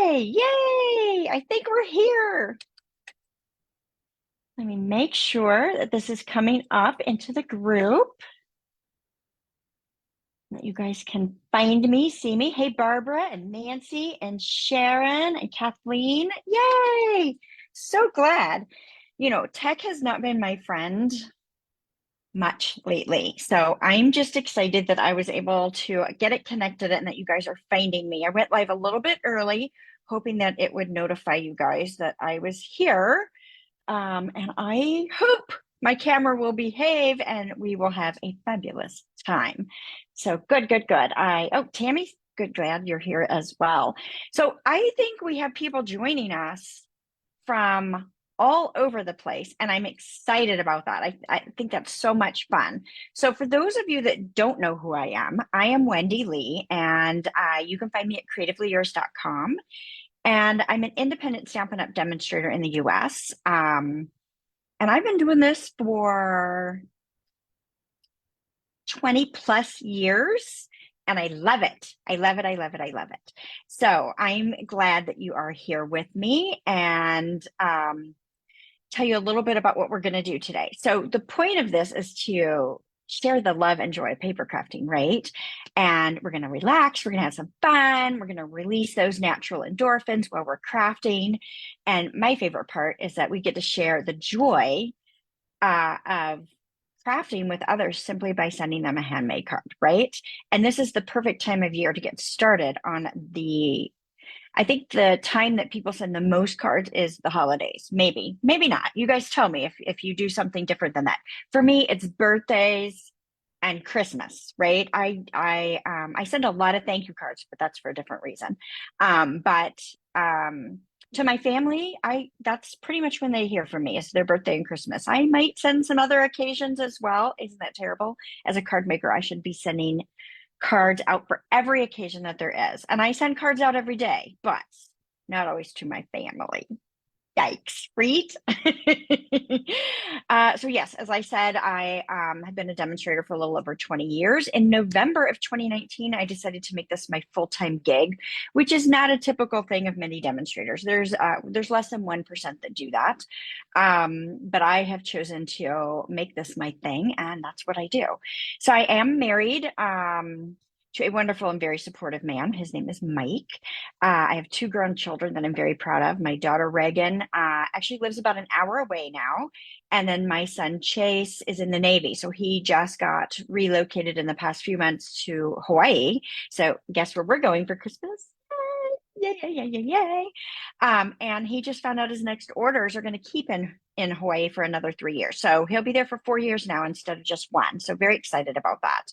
Yay! I think we're here. Let me make sure that this is coming up into the group. That you guys can find me, see me. Hey, Barbara and Nancy and Sharon and Kathleen. Yay! So glad. You know, tech has not been my friend much lately. So I'm just excited that I was able to get it connected and that you guys are finding me. I went live a little bit early, hoping that it would notify you guys that I was here. And I hope my camera will behave and we will have a fabulous time. So good. Oh, Tammy, glad you're here as well. So I think we have people joining us from all over the place, and I'm excited about that. I think that's so much fun. So for those of you that don't know who I am Wendy Lee, and you can find me at creativeleeyours.com. And I'm an independent Stampin' Up! Demonstrator in the US. And I've been doing this for 20 plus years. And I love it. I love it. So I'm glad that you are here with me and tell you a little bit about what we're going to do today. So the point of this is to share the love and joy of paper crafting, right? And we're going to relax. We're going to have some fun. We're going to release those natural endorphins while we're crafting. And my favorite part is that we get to share the joy of crafting with others simply by sending them a handmade card, right? And this is the perfect time of year to get started on I think the time that people send the most cards is the holidays. Maybe not. You guys tell me if you do something different than that. For me, it's birthdays and Christmas, right? I send a lot of thank you cards, but that's for a different reason. To my family, that's pretty much when they hear from me. It's their birthday and Christmas. I might send some other occasions as well. Isn't that terrible? As a card maker, I should be sending cards out for every occasion that there is. And I send cards out every day, but not always to my family. Yikes, right? So yes, as I said, I have been a demonstrator for a little over 20 years. In November of 2019, I decided to make this my full-time gig, which is not a typical thing of many demonstrators. There's less than 1% that do that. But I have chosen to make this my thing, and that's what I do. So I am married to a wonderful and very supportive man. His name is Mike. I have 2 grown children that I'm very proud of. My daughter, Reagan, actually lives about an hour away now. And then my son, Chase, is in the Navy. So he just got relocated in the past few months to Hawaii. So guess where we're going for Christmas? Yay. And he just found out his next orders are going to keep in Hawaii for another 3 years. So he'll be there for 4 years now instead of just 1. So very excited about that.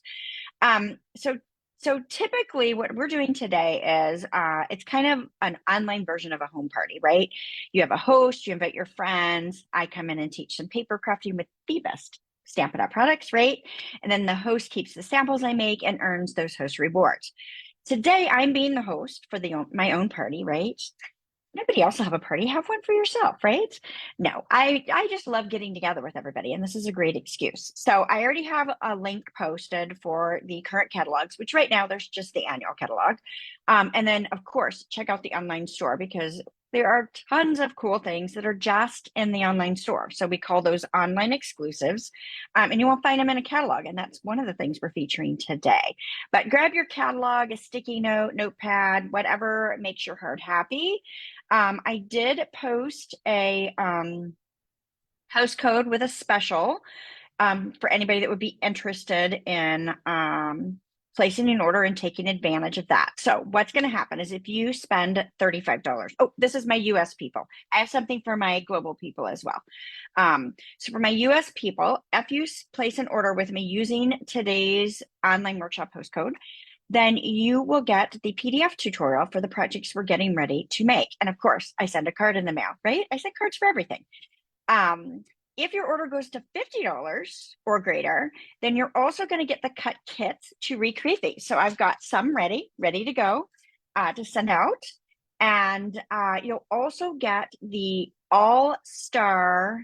So typically what we're doing today is it's kind of an online version of a home party, right? You have a host, you invite your friends. I come in and teach some paper crafting with the best Stampin' Up! Products, right? And then the host keeps the samples I make and earns those host rewards. Today, I'm being the host for my own party, right? Nobody else will have a party. Have one for yourself, right? No, I just love getting together with everybody, and this is a great excuse. So I already have a link posted for the current catalogs, which right now there's just the annual catalog. And then, of course, check out the online store because there are tons of cool things that are just in the online store. So we call those online exclusives, and you won't find them in a catalog. And that's one of the things we're featuring today. But grab your catalog, a sticky note, notepad, whatever makes your heart happy. I did post a host code with a special for anybody that would be interested in placing an order and taking advantage of that. So what's going to happen is if you spend $35, oh, this is my US people. I have something for my global people as well. So for my US people, if you place an order with me using today's online workshop host code, then you will get the PDF tutorial for the projects we're getting ready to make. And of course, I send a card in the mail, right? I send cards for everything. If your order goes to $50 or greater, then you're also going to get the cut kits to recreate these. So I've got some ready to go to send out. And you'll also get the all-star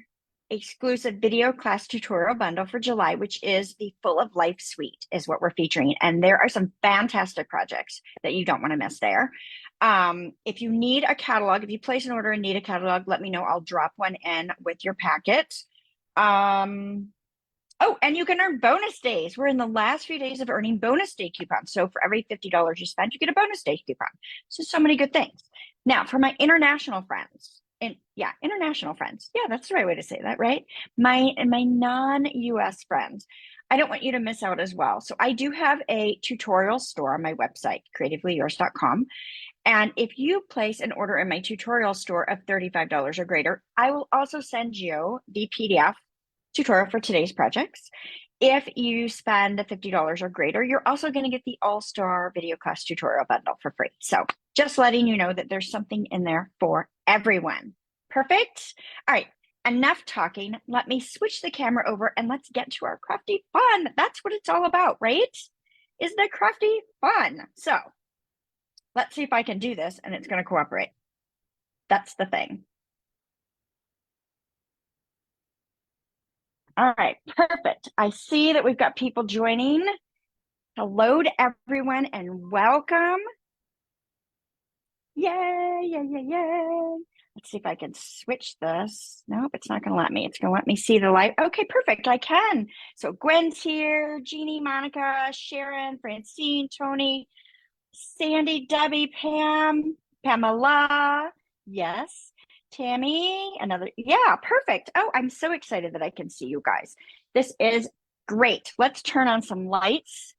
exclusive video class tutorial bundle for July, which is the Full of Life Suite is what we're featuring. And there are some fantastic projects that you don't want to miss there. If you need a catalog, if you place an order and need a catalog, let me know. I'll drop one in with your packet. Oh, and you can earn bonus days. We're in the last few days of earning bonus day coupons. So for every $50 you spend, you get a bonus day coupon. So many good things. Now, for my international friends, international friends. Yeah, that's the right way to say that, right? My non-US friends, I don't want you to miss out as well. So I do have a tutorial store on my website, creativeleeyours.com. And if you place an order in my tutorial store of $35 or greater, I will also send you the PDF tutorial for today's projects. If you spend $50 or greater, you're also going to get the All-Star Video Class Tutorial Bundle for free. So just letting you know that there's something in there for everyone. Perfect. All right, enough talking. Let me switch the camera over and let's get to our crafty fun. That's what it's all about, right? Isn't it crafty fun? So let's see if I can do this and it's going to cooperate. That's the thing. All right, perfect. I see that we've got people joining. Hello to everyone and welcome. Yay, yay, yay, yay. Let's see if I can switch this. Nope, it's not going to let me. It's going to let me see the live. Okay, perfect. I can. So Gwen's here, Jeannie, Monica, Sharon, Francine, Tony, Sandy, Debbie, Pam, Pamela. Yes. Tammy, another, yeah, perfect. Oh, I'm so excited that I can see you guys. This is great. Let's turn on some lights.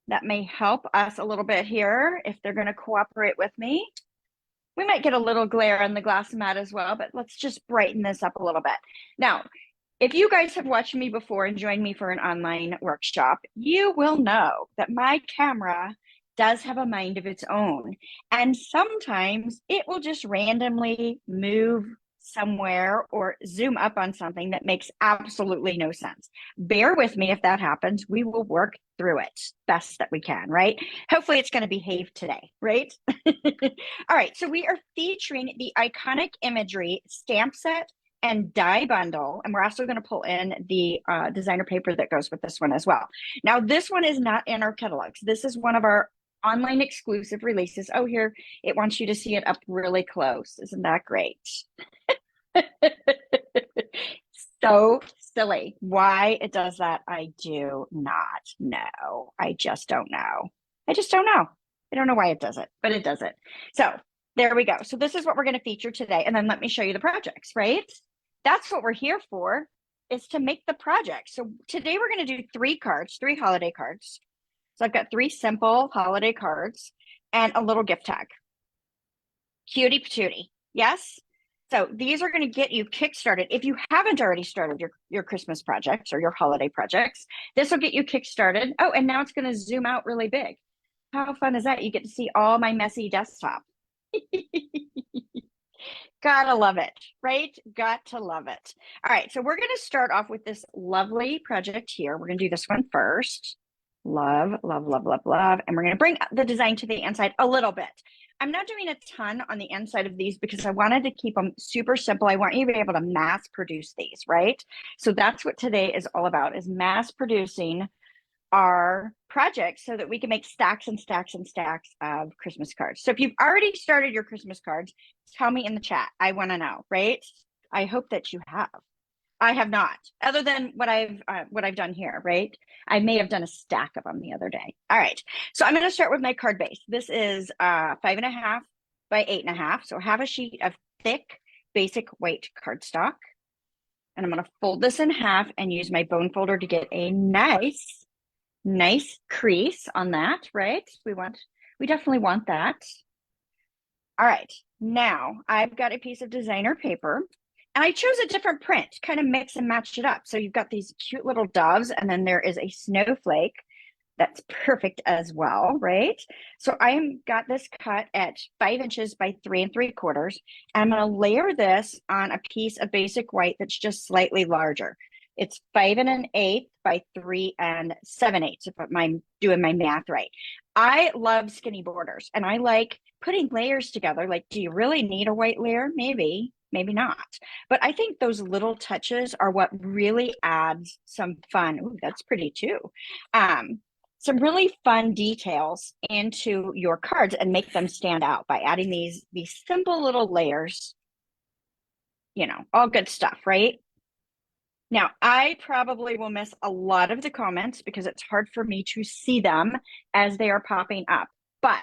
That may help us a little bit here if they're going to cooperate with me. We might get a little glare on the glass mat as well, but let's just brighten this up a little bit. Now, if you guys have watched me before and joined me for an online workshop, you will know that my camera does have a mind of its own. And sometimes it will just randomly move somewhere or zoom up on something that makes absolutely no sense. Bear with me if that happens. We will work through it best that we can, right? Hopefully it's going to behave today, right? All right, so we are featuring the Iconic Imagery stamp set and die bundle. And we're also going to pull in the designer paper that goes with this one as well. Now, this one is not in our catalogs. This is one of our online exclusive releases. Oh, here, it wants you to see it up really close. Isn't that great? So silly. Why it does that, I do not know. I just don't know. I just don't know. I don't know why it does it, but it does it. So there we go. So this is what we're going to feature today. And then let me show you the projects, right? That's what we're here for, is to make the project. So today we're going to do 3 cards, 3 holiday cards. So I've got 3 simple holiday cards and a little gift tag. Cutie patootie. Yes? So these are going to get you kickstarted. If you haven't already started your Christmas projects or your holiday projects, this will get you kickstarted. Oh, and now it's going to zoom out really big. How fun is that? You get to see all my messy desktop. Gotta love it, right? Got to love it. All right, so we're going to start off with this lovely project here. We're going to do this one first. Love, love, love, love, love. And we're going to bring the design to the inside a little bit. I'm not doing a ton on the inside of these because I wanted to keep them super simple. I want you to be able to mass produce these, right? So that's what today is all about, is mass producing our projects so that we can make stacks and stacks and stacks of Christmas cards. So if you've already started your Christmas cards, tell me in the chat. I want to know, right? I hope that you have. I have not, other than what I've done here, right? I may have done a stack of them the other day. All right, so I'm going to start with my card base. This is 5.5 by 8.5. So have a sheet of thick, basic white cardstock, and I'm going to fold this in half and use my bone folder to get a nice crease on that, right? We definitely want that. All right, now I've got a piece of designer paper. And I chose a different print, kind of mix and match it up. So you've got these cute little doves, and then there is a snowflake that's perfect as well, right? So I got this cut at 5 inches by 3 3/4. And I'm going to layer this on a piece of basic white that's just slightly larger. It's 5 1/8 by 3 7/8, if I'm doing my math right. I love skinny borders, and I like putting layers together. Like, do you really need a white layer? Maybe maybe not. But I think those little touches are what really adds some fun. Ooh, that's pretty too. Some really fun details into your cards and make them stand out by adding these simple little layers. You know, all good stuff, right? Now, I probably will miss a lot of the comments because it's hard for me to see them as they are popping up, but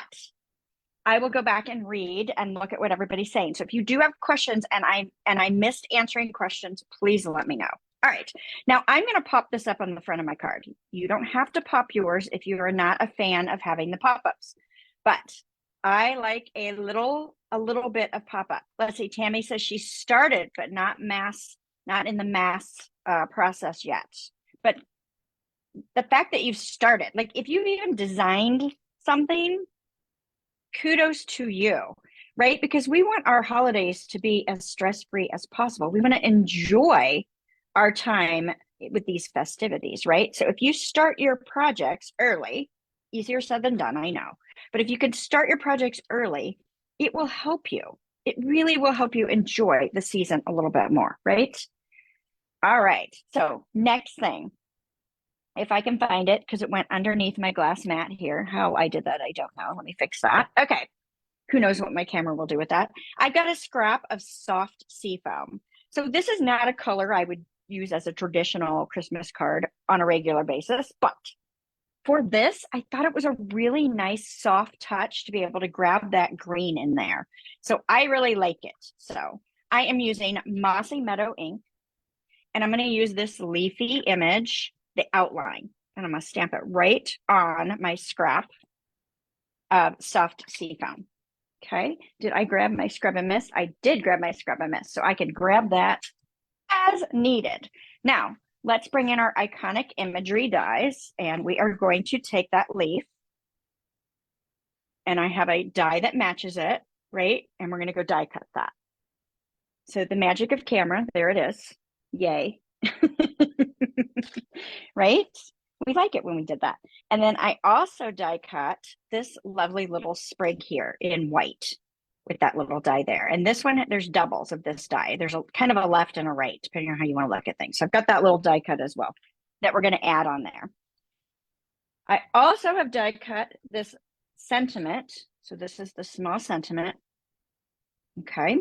I will go back and read and look at what everybody's saying. So if you do have questions and I missed answering questions, please let me know. All right, now I'm going to pop this up on the front of my card. You don't have to pop yours if you are not a fan of having the pop-ups, but I like a little bit of pop-up. Let's see, Tammy says she started, but not in the mass process yet. But the fact that you've started, like if you've even designed something, kudos to you, right? Because we want our holidays to be as stress-free as possible. We want to enjoy our time with these festivities, right? So if you start your projects early, easier said than done, I know. But if you can start your projects early, it will help you. It really will help you enjoy the season a little bit more, right? All right, so next thing, if I can find it, because it went underneath my glass mat here. How I did that, I don't know. Let me fix that. Okay, who knows what my camera will do with that. I've got a scrap of soft sea foam. So this is not a color I would use as a traditional Christmas card on a regular basis, but for this, I thought it was a really nice soft touch to be able to grab that green in there. So I really like it. So I am using Mossy Meadow ink, and I'm going to use this leafy image, the outline, and I'm going to stamp it right on my scrap of soft sea foam. Okay, did I grab my scrub and mist? I did grab my scrub and mist, so I can grab that as needed. Now, let's bring in our Iconic Imagery dies, and we are going to take that leaf, and I have a die that matches it, right? And we're going to go die cut that. So the magic of camera, there it is. Yay. Right? We like it when we did that. And then I also die cut this lovely little sprig here in white with that little die there. And this one, there's doubles of this die. There's a kind of a left and a right, depending on how you want to look at things. So I've got that little die cut as well that we're going to add on there. I also have die cut this sentiment. So this is the small sentiment. Okay.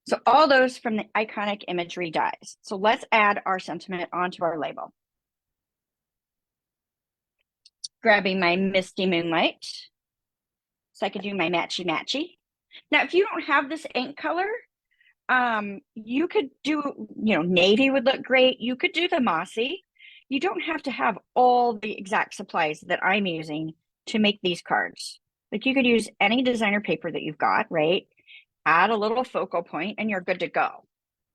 So all those from the Iconic Imagery dies. So let's add our sentiment onto our label. Grabbing my Misty Moonlight so I can do my matchy. Now, if you don't have this ink color, you could do, navy would look great. You could do the mossy. You don't have to have all the exact supplies that I'm using to make these cards. Like you could use any designer paper that you've got, right? Add a little focal point and you're good to go,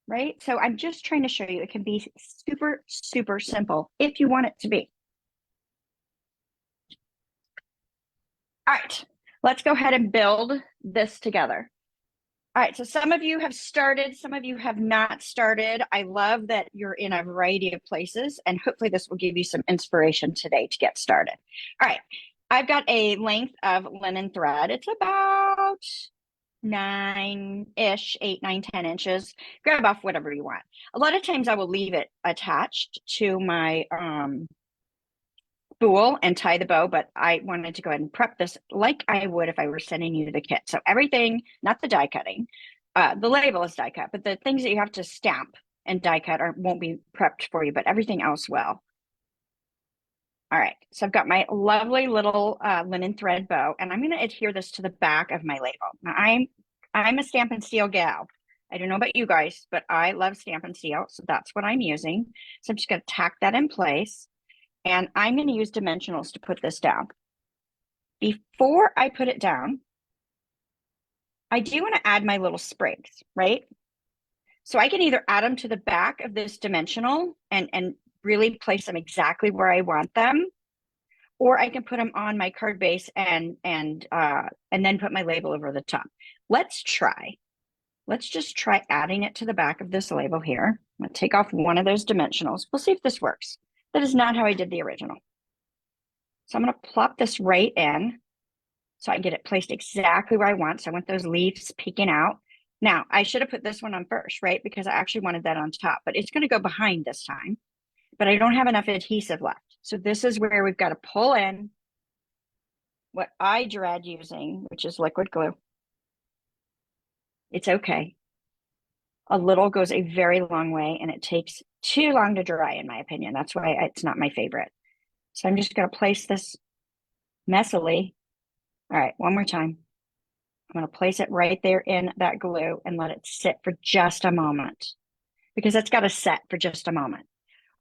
right? So I'm just trying to show you it can be super, super simple if you want it to be. All right, let's go ahead and build this together. All right, so some of you have started, some of you have not started. I love that you're in a variety of places, and hopefully this will give you some inspiration today to get started. All right, I've got a length of linen thread. It's about 9-ish, 8, 9, 10 inches. Grab off whatever you want. A lot of times I will leave it attached to my spool and tie the bow, but I wanted to go ahead and prep this like I would if I were sending you the kit. So everything, not the die cutting, the label is die cut, but the things that you have to stamp and die cut won't be prepped for you, but everything else will. All right, so I've got my lovely little linen thread bow, and I'm going to adhere this to the back of my label. Now, I'm a Stampin' Steel gal. I don't know about you guys, but I love Stampin' Steel, so that's what I'm using. So I'm just going to tack that in place, and I'm going to use dimensionals to put this down. Before I put it down, I do want to add my little sprigs, right? So I can either add them to the back of this dimensional and really place them exactly where I want them, or I can put them on my card base and then put my label over the top. Let's try. Let's just try adding it to the back of this label here. I'm going to take off one of those dimensionals. We'll see if this works. That is not how I did the original. So I'm going to plop this right in so I can get it placed exactly where I want. So I want those leaves peeking out. Now, I should have put this one on first, right? Because I actually wanted that on top, but it's going to go behind this time. But I don't have enough adhesive left. So this is where we've got to pull in what I dread using, which is liquid glue. It's okay. A little goes a very long way, and it takes too long to dry, in my opinion. That's why it's not my favorite. So I'm just going to place this messily. All right, one more time. I'm going to place it right there in that glue and let it sit for just a moment, because it's got to set for just a moment.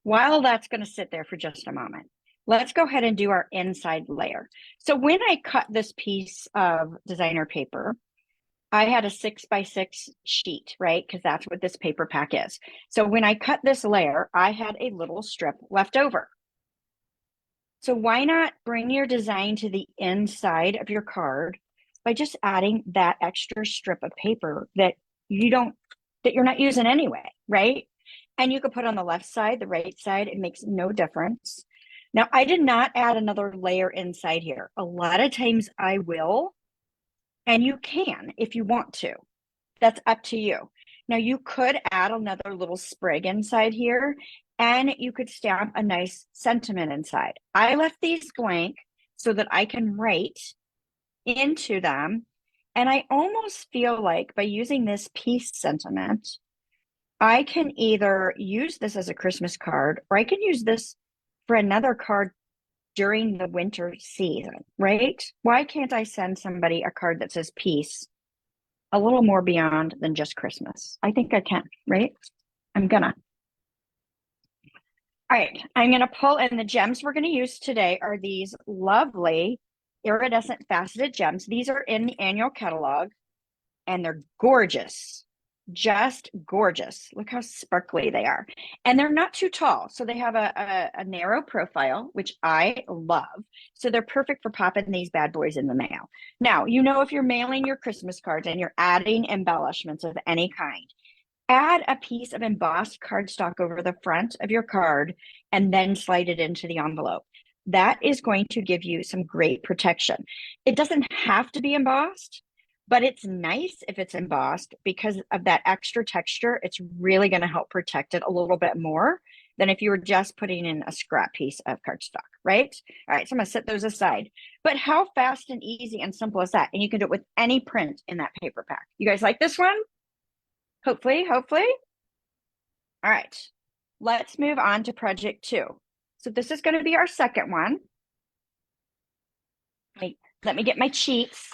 While that's going to sit there for just a moment, let's go ahead and do our inside layer. So when I cut this piece of designer paper, I had a 6x6 sheet, right? Because that's what this paper pack is. So when I cut this layer, I had a little strip left over. So why not bring your design to the inside of your card by just adding that extra strip of paper that you're not using anyway, right? And you could put on the left side, the right side, it makes no difference. Now, I did not add another layer inside here. A lot of times I will, and you can if you want to. That's up to you. Now, you could add another little sprig inside here, and you could stamp a nice sentiment inside. I left these blank so that I can write into them. And I almost feel like by using this peace sentiment, I can either use this as a Christmas card, or I can use this for another card during the winter season, right? Why can't I send somebody a card that says peace a little more beyond than just Christmas? I think I can, right? I'm gonna. All right, I'm gonna pull in the gems we're gonna use today are these lovely iridescent faceted gems. These are in the annual catalog, and they're gorgeous, just gorgeous. Look how sparkly they are. And they're not too tall. So they have a narrow profile, which I love. So they're perfect for popping these bad boys in the mail. Now, if you're mailing your Christmas cards and you're adding embellishments of any kind, add a piece of embossed cardstock over the front of your card and then slide it into the envelope. That is going to give you some great protection. It doesn't have to be embossed, but it's nice if it's embossed because of that extra texture. It's really going to help protect it a little bit more than if you were just putting in a scrap piece of cardstock, right? All right, so I'm going to set those aside. But how fast and easy and simple is that? And you can do it with any print in that paper pack. You guys like this one? Hopefully. All right, let's move on to project 2. So this is going to be our second one. Let me get my cheats,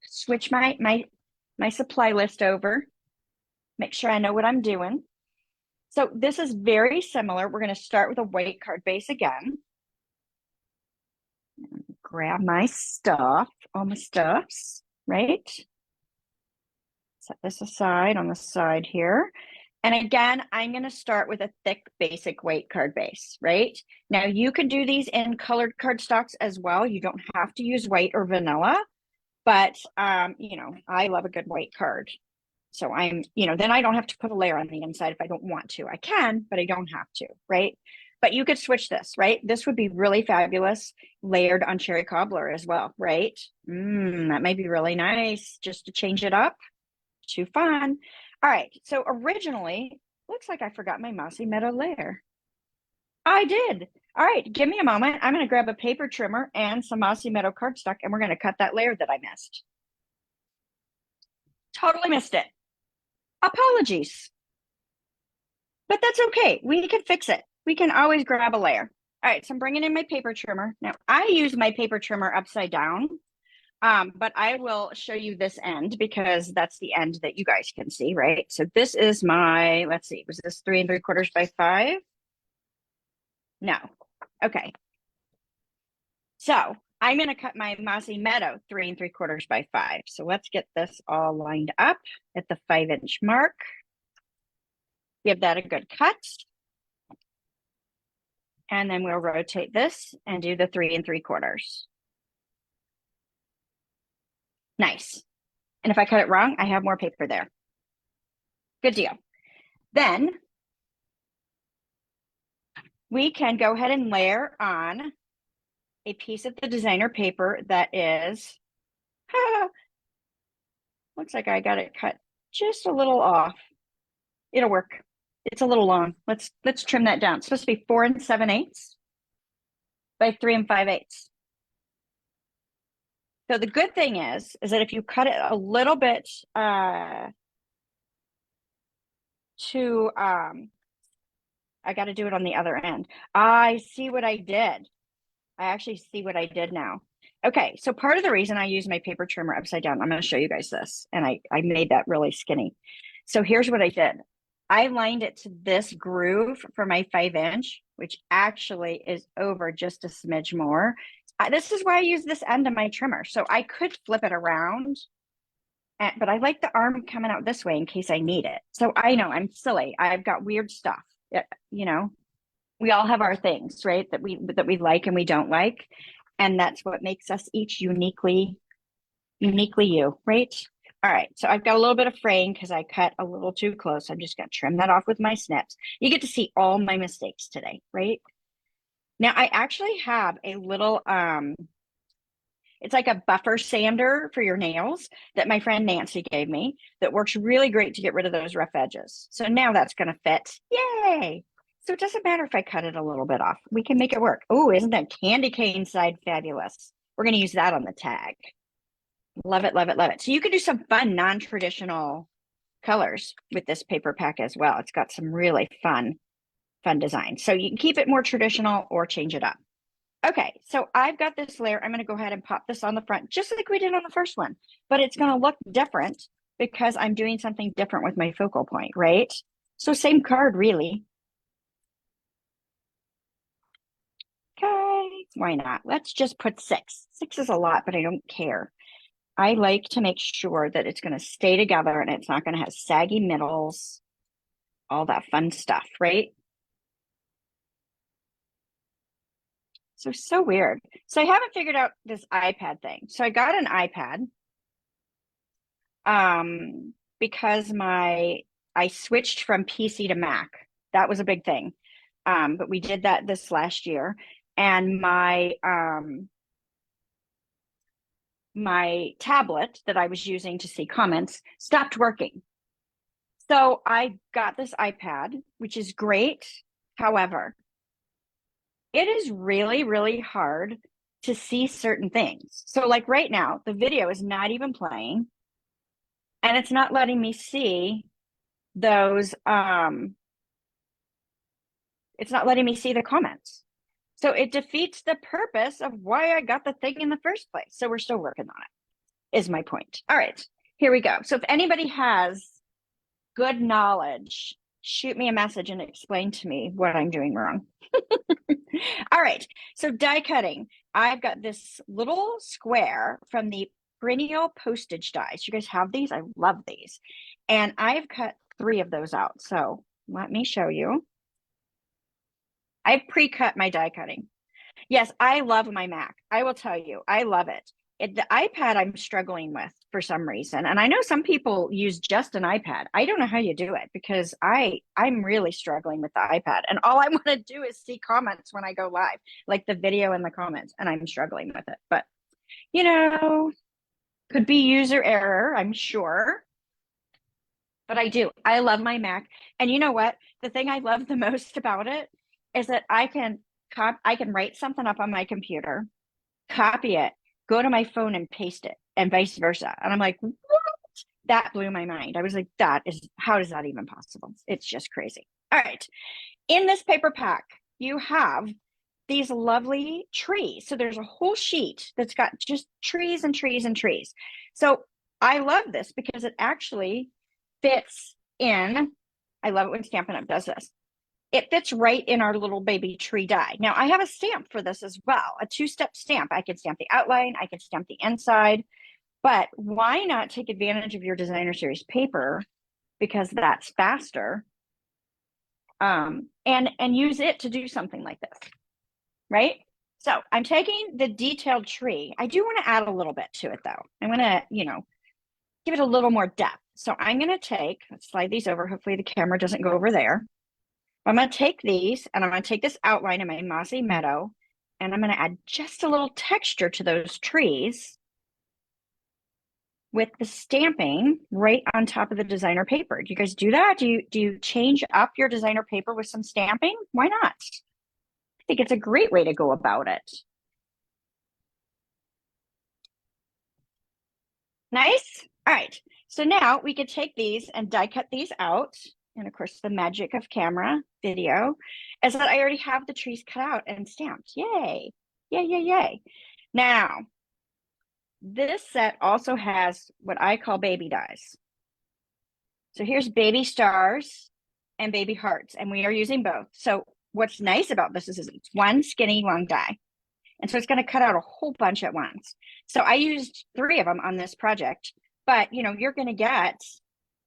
switch my supply list over, make sure I know what I'm doing. So this is very similar. We're going to start with a white card base again. Grab my stuff, all my stuffs, right? Set this aside on the side here. And again, I'm going to start with a thick, basic white card base, right? Now, you can do these in colored cardstocks as well. You don't have to use white or vanilla, but, I love a good white card. So then I don't have to put a layer on the inside if I don't want to. I can, but I don't have to, right? But you could switch this, right? This would be really fabulous layered on cherry cobbler as well, right? That might be really nice just to change it up. Too fun. All right, so originally, looks like I forgot my Mossy Meadow layer. I did. All right, give me a moment. I'm going to grab a paper trimmer and some Mossy Meadow cardstock, and we're going to cut that layer that I missed. Totally missed it. Apologies. But that's okay. We can fix it. We can always grab a layer. All right, so I'm bringing in my paper trimmer. Now, I use my paper trimmer upside down, but I will show you this end because that's the end that you guys can see, right? So this is my, let's see, was this 3 3/4 by 5? No. Okay. So I'm going to cut my Mossy Meadow 3 3/4 by 5. So let's get this all lined up at the 5-inch mark. Give that a good cut. And then we'll rotate this and do the 3 3/4. Nice. And if I cut it wrong, I have more paper there. Good deal. Then we can go ahead and layer on a piece of the designer paper that is, looks like I got it cut just a little off. It'll work. It's a little long. Let's trim that down. It's supposed to be 4 7/8 by 3 5/8. So the good thing is that if you cut it a little bit to I got to do it on the other end. I see what I did. I actually see what I did now. Okay, so part of the reason I use my paper trimmer upside down, I'm going to show you guys this, and I made that really skinny. So here's what I did. I lined it to this groove for my 5-inch, which actually is over just a smidge more. This is why I use this end of my trimmer. So I could flip it around, but I like the arm coming out this way in case I need it. So I know I'm silly. I've got weird stuff. You know, we all have our things, right? That we like and we don't like. And that's what makes us each uniquely you, right? All right, so I've got a little bit of fraying because I cut a little too close. I'm just going to trim that off with my snips. You get to see all my mistakes today, right? Now I actually have a little, it's like a buffer sander for your nails that my friend Nancy gave me that works really great to get rid of those rough edges. So now that's going to fit. Yay! So it doesn't matter if I cut it a little bit off. We can make it work. Oh, isn't that candy cane side fabulous? We're going to use that on the tag. Love it, love it, love it. So you can do some fun, non-traditional colors with this paper pack as well. It's got some really fun designs. So you can keep it more traditional or change it up. Okay, so I've got this layer. I'm going to go ahead and pop this on the front, just like we did on the first one, but it's going to look different because I'm doing something different with my focal point, right? So same card, really. Okay, why not? Let's just put 6. 6 is a lot, but I don't care. I like to make sure that it's going to stay together and it's not going to have saggy middles, all that fun stuff, right? So weird. So I haven't figured out this iPad thing. So I got an iPad because I switched from PC to Mac. That was a big thing. But we did that this last year. And my tablet that I was using to see comments stopped working. So I got this iPad, which is great. However, it is really, really hard to see certain things. So like right now, the video is not even playing and it's not letting me see those, it's not letting me see the comments. So it defeats the purpose of why I got the thing in the first place. So we're still working on it, is my point. All right, here we go. So if anybody has good knowledge, shoot me a message and explain to me what I'm doing wrong. All right, so die cutting. I've got this little square from the perennial postage dies. You guys have these? I love these. And I've cut 3 of those out. So let me show you. I've pre-cut my die cutting. Yes, I love my Mac. I will tell you, I love it. The iPad I'm struggling with for some reason. And I know some people use just an iPad. I don't know how you do it because I'm really struggling with the iPad. And all I want to do is see comments when I go live, like the video and the comments, and I'm struggling with it. But, you know, could be user error, I'm sure. But I do. I love my Mac. And you know what? The thing I love the most about it is that I can write something up on my computer, copy it, go to my phone and paste it, and vice versa. And I'm like, what? That blew my mind. I was like, how is that even possible? It's just crazy. All right. In this paper pack, you have these lovely trees. So there's a whole sheet that's got just trees and trees and trees. So I love this because it actually fits in. I love it when Stampin' Up does this. It fits right in our little baby tree die. Now I have a stamp for this as well, a 2-step stamp. I can stamp the outline, I can stamp the inside, but why not take advantage of your designer series paper because that's faster, and use it to do something like this, right? So I'm taking the detailed tree. I do want to add a little bit to it though. I'm going to, give it a little more depth. So I'm going to let's slide these over. Hopefully the camera doesn't go over there. I'm going to take these and I'm going to take this outline of my mossy meadow and I'm going to add just a little texture to those trees. with the stamping right on top of the designer paper. Do you guys do that? Do you change up your designer paper with some stamping? Why not? I think it's a great way to go about it. Nice. All right. So now we could take these and die cut these out. And of course, the magic of camera video is that I already have the trees cut out and stamped. Yay. Yay, yay, yay. Now, this set also has what I call baby dies. So here's baby stars and baby hearts, and we are using both. So what's nice about this is it's one skinny long die. And so it's going to cut out a whole bunch at once. So I used 3 of them on this project, but you know, you're going to get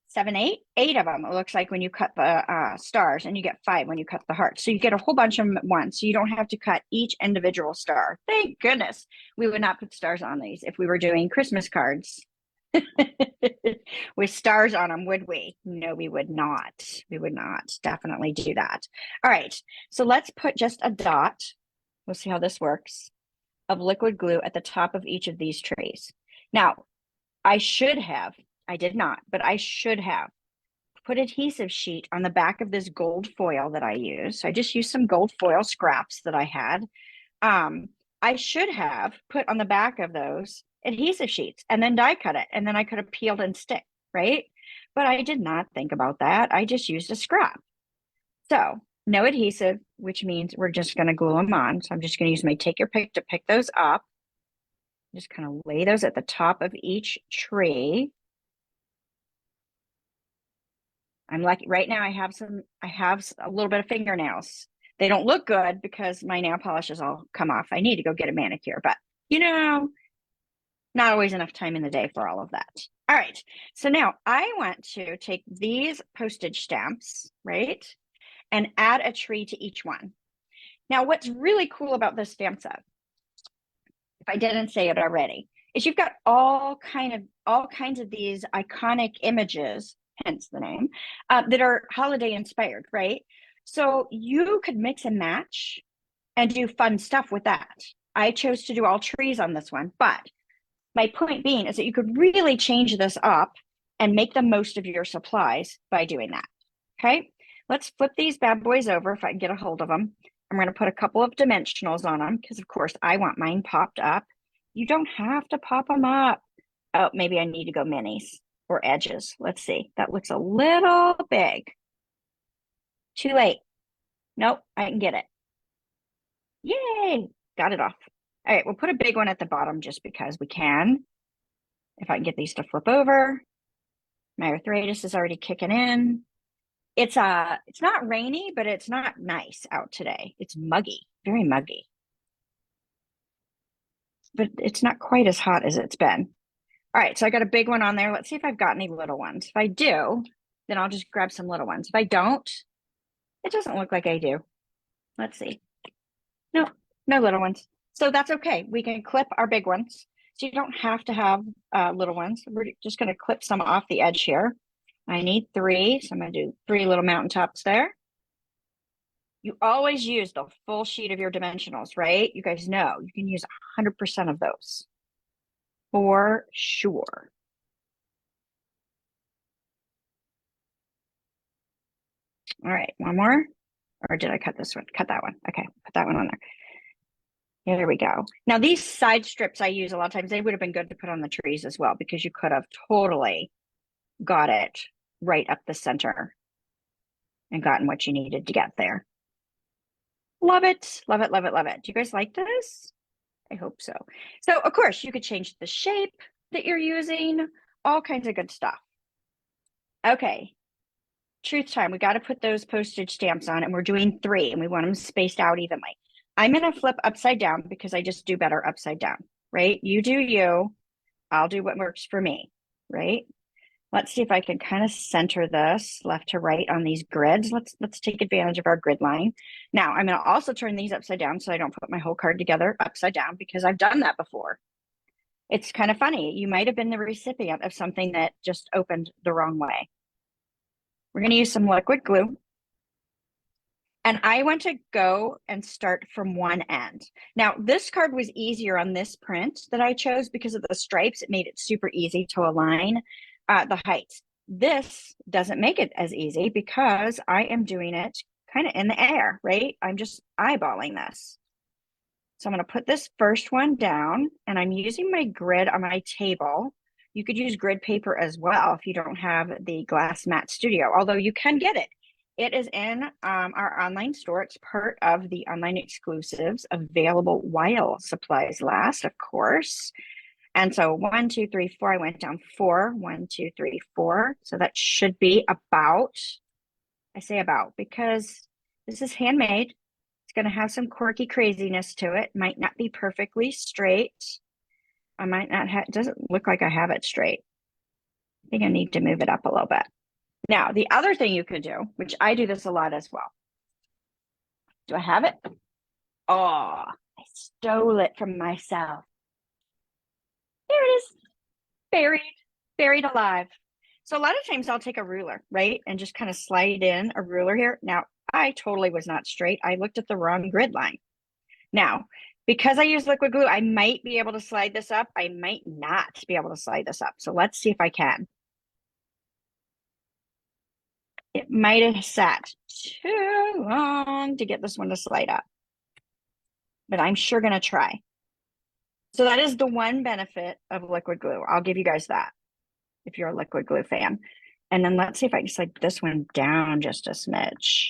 7, 8 of them. It looks like when you cut the stars, and you get 5 when you cut the hearts. So you get a whole bunch of them at once. So you don't have to cut each individual star. Thank goodness we would not put stars on these if we were doing Christmas cards with stars on them, would we? No, we would not. We would not definitely do that. All right. So let's put just a dot. We'll see how this works, of liquid glue at the top of each of these trays. Now, I did not, but I should have put adhesive sheet on the back of this gold foil that I use. So I just used some gold foil scraps that I had. I should have put on the back of those adhesive sheets and then die cut it. And then I could have peeled and stick, right? But I did not think about that. I just used a scrap. So no adhesive, which means we're just going to glue them on. So I'm just going to use my take your pick to pick those up. Just kind of lay those at the top of each tree. I'm lucky right now. I have a little bit of fingernails. They don't look good because my nail polish has all come off. I need to go get a manicure, but you know, not always enough time in the day for all of that. All right. So now I want to take these postage stamps, right? And add a tree to each one. Now, what's really cool about this stamp set, if I didn't say it already, is you've got all kinds of these iconic images, hence the name, that are holiday inspired, right? So you could mix and match and do fun stuff with that. I chose to do all trees on this one, but my point being is that you could really change this up and make the most of your supplies by doing that. Okay. Let's flip these bad boys over if I can get a hold of them. I'm going to put a couple of dimensionals on them because, of course, I want mine popped up. You don't have to pop them up. Oh, maybe I need to go minis or edges. Let's see. That looks a little big. Too late. Nope, I can get it. Yay, got it off. All right, we'll put a big one at the bottom just because we can. If I can get these to flip over. My arthritis is already kicking in. It's not rainy, but it's not nice out today. It's muggy, very muggy. But it's not quite as hot as it's been. All right, so I got a big one on there. Let's see if I've got any little ones. If I do, then I'll just grab some little ones. If I don't, it doesn't look like I do. Let's see. No, no little ones. So that's okay. We can clip our big ones. So you don't have to have little ones. We're just going to clip some off the edge here. I need 3, so I'm going to do 3 little mountaintops there. You always use the full sheet of your dimensionals, right? You guys know you can use 100% of those for sure. All right, one more. Or did I cut this one? Cut that one. Okay, put that one on there. There we go. Now these side strips I use a lot of times, they would have been good to put on the trees as well because you could have totally got it right up the center and gotten what you needed to get there. Love it, love it, love it, love it. Do you guys like this? I hope so. So of course you could change the shape that you're using, all kinds of good stuff. Okay, truth time. We got to put those postage stamps on, and we're doing 3 and we want them spaced out evenly. I'm going to flip upside down because I just do better upside down, right? You do you, I'll do what works for me, right? Let's see if I can kind of center this left to right on these grids. Let's take advantage of our grid line. Now I'm going to also turn these upside down so I don't put my whole card together upside down because I've done that before. It's kind of funny. You might have been the recipient of something that just opened the wrong way. We're going to use some liquid glue. And I want to go and start from one end. Now, this card was easier on this print that I chose because of the stripes. It made it super easy to align the heights. This doesn't make it as easy because I am doing it kind of in the air, right? I'm just eyeballing this. So I'm going to put this first one down, and I'm using my grid on my table. You could use grid paper as well if you don't have the Glass Mat Studio, although you can get it. It is in our online store. It's part of the online exclusives available while supplies last, of course. And so 1, 2, 3, 4, I went down 4, 1, 2, 3, 4. So that should be about, I say about because this is handmade. It's going to have some quirky craziness to it. Might not be perfectly straight. I might not have, it doesn't look like I have it straight. I think I need to move it up a little bit. Now, the other thing you could do, which I do this a lot as well. Do I have it? Oh, I stole it from myself. There it is, buried alive. So a lot of times I'll take a ruler, right? And just kind of slide in a ruler here. Now, I totally was not straight. I looked at the wrong grid line. Now, because I use liquid glue, I might be able to slide this up. I might not be able to slide this up. So let's see if I can. It might have sat too long to get this one to slide up, but I'm sure going to try. So that is the one benefit of liquid glue. I'll give you guys that if you're a liquid glue fan. And then let's see if I can slide this one down just a smidge.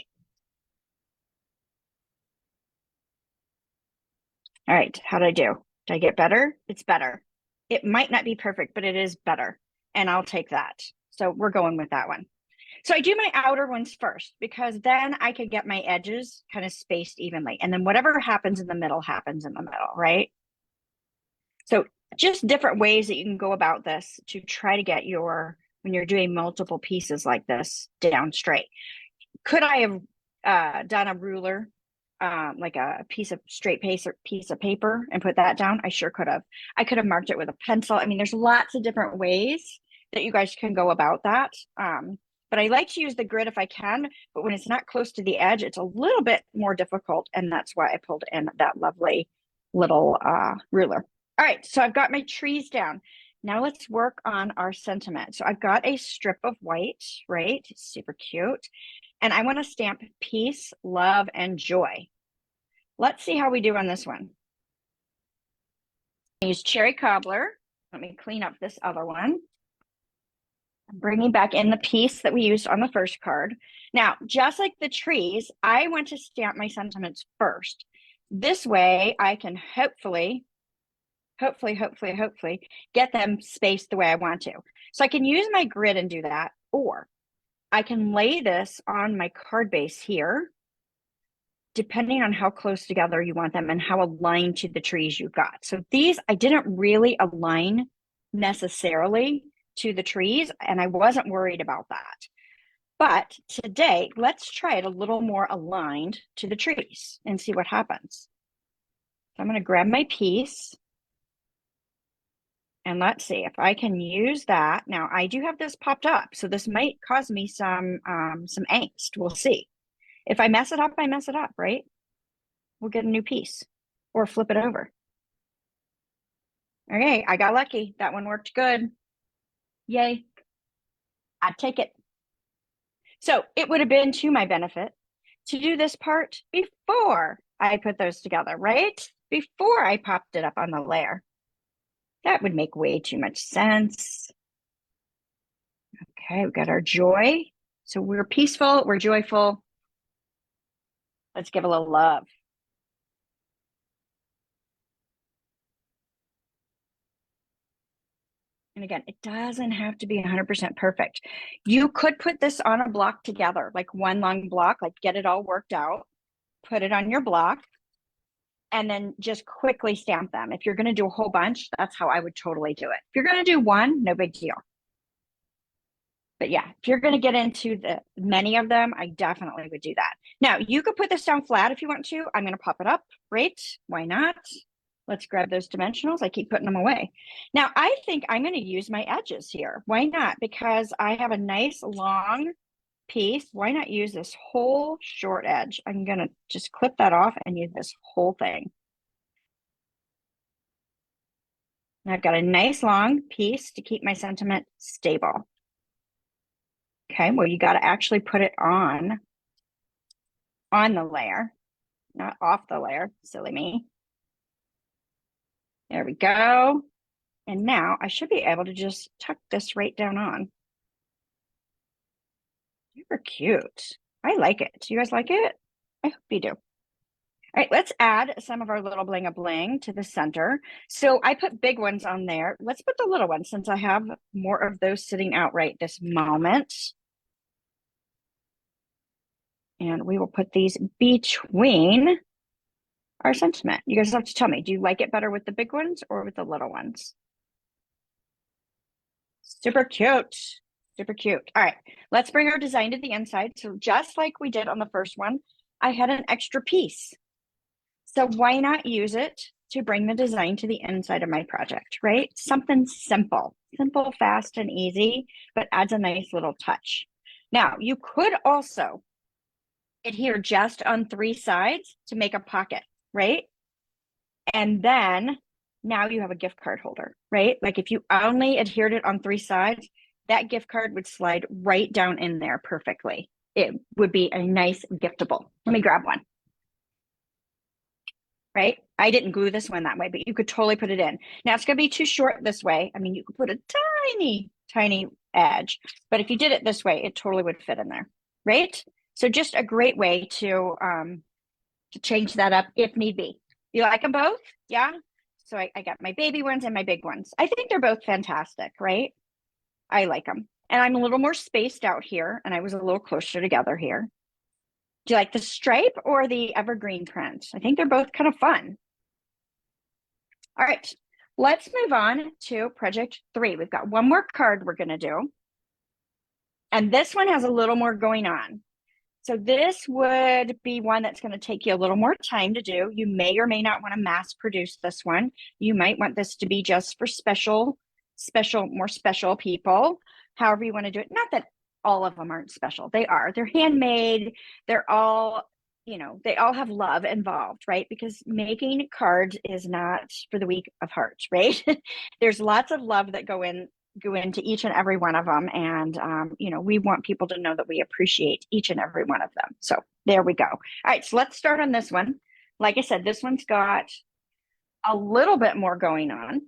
All right, how did I do? Did I get better? It's better. It might not be perfect, but it is better. And I'll take that. So we're going with that one. So I do my outer ones first because then I can get my edges kind of spaced evenly. And then whatever happens in the middle happens in the middle, right? So just different ways that you can go about this to try to get your, when you're doing multiple pieces like this, down straight. Could I have done a ruler, like a piece of straight piece of paper and put that down? I sure could have. I could have marked it with a pencil. I mean, there's lots of different ways that you guys can go about that. But I like to use the grid if I can, but when it's not close to the edge, it's a little bit more difficult. And that's why I pulled in that lovely little ruler. All right, so I've got my trees down. Now let's work on our sentiment. So I've got a strip of white, right? It's super cute. And I want to stamp peace, love, and joy. Let's see how we do on this one. I use cherry cobbler. Let me clean up this other one. I'm bringing back in the piece that we used on the first card. Now, just like the trees, I want to stamp my sentiments first. This way I can hopefully get them spaced the way I want to. So I can use my grid and do that, or I can lay this on my card base here, depending on how close together you want them and how aligned to the trees you got. So these, I didn't really align necessarily to the trees, and I wasn't worried about that. But today, let's try it a little more aligned to the trees and see what happens. So I'm going to grab my piece. And let's see if I can use that. Now I do have this popped up, so this might cause me some angst. We'll see. If I mess it up, I mess it up, right? We'll get a new piece or flip it over. Okay, I got lucky. That one worked good. Yay. I'd take it. So it would have been to my benefit to do this part before I put those together, right? Before I popped it up on the layer. That would make way too much sense. Okay, we've got our joy. So we're peaceful, we're joyful. Let's give a little love. And again, it doesn't have to be 100% perfect. You could put this on a block together, like one long block, like get it all worked out, put it on your block, and then just quickly stamp them. If you're going to do a whole bunch, that's how I would totally do it. If you're going to do one, no big deal. But yeah, if you're going to get into the many of them, I definitely would do that. Now, you could put this down flat if you want to. I'm going to pop it up. Great. Why not? Let's grab those dimensionals. I keep putting them away. Now, I think I'm going to use my edges here. Why not? Because I have a nice long piece, why not use this whole short edge? I'm gonna just clip that off and use this whole thing. And I've got a nice long piece to keep my sentiment stable. Okay, well, you got to actually put it on the layer, not off the layer. Silly me. There we go. And now I should be able to just tuck this right down on. Super cute. I like it. Do you guys like it? I hope you do. All right, let's add some of our little bling-a-bling to the center. So I put big ones on there. Let's put the little ones since I have more of those sitting out right this moment. And we will put these between our sentiment. You guys have to tell me, do you like it better with the big ones or with the little ones? Super cute. Super cute. All right, let's bring our design to the inside. So just like we did on the first one, I had an extra piece. So why not use it to bring the design to the inside of my project, right? Something simple, fast, and easy, but adds a nice little touch. Now, you could also adhere just on 3 sides to make a pocket, right? And then now you have a gift card holder, right? Like if you only adhered it on 3 sides, that gift card would slide right down in there perfectly. It would be a nice giftable. Let me grab one. Right? I didn't glue this one that way, but you could totally put it in. Now it's going to be too short this way. I mean, you could put a tiny, tiny edge, but if you did it this way, it totally would fit in there, right? So just a great way to change that up if need be. You like them both? Yeah? So I got my baby ones and my big ones. I think they're both fantastic, right? I like them. And I'm a little more spaced out here, and I was a little closer together here. Do you like the stripe or the evergreen print? I think they're both kind of fun. All right, let's move on to project 3. We've got one more card we're going to do. And this one has a little more going on. So this would be one that's going to take you a little more time to do. You may or may not want to mass produce this one. You might want this to be just for more special people, however you want to do it. Not that all of them aren't special. They are. They're handmade. They're all, they all have love involved, right? Because making cards is not for the weak of heart, right? There's lots of love that go into each and every one of them. And, we want people to know that we appreciate each and every one of them. So there we go. All right, so let's start on this one. Like I said, this one's got a little bit more going on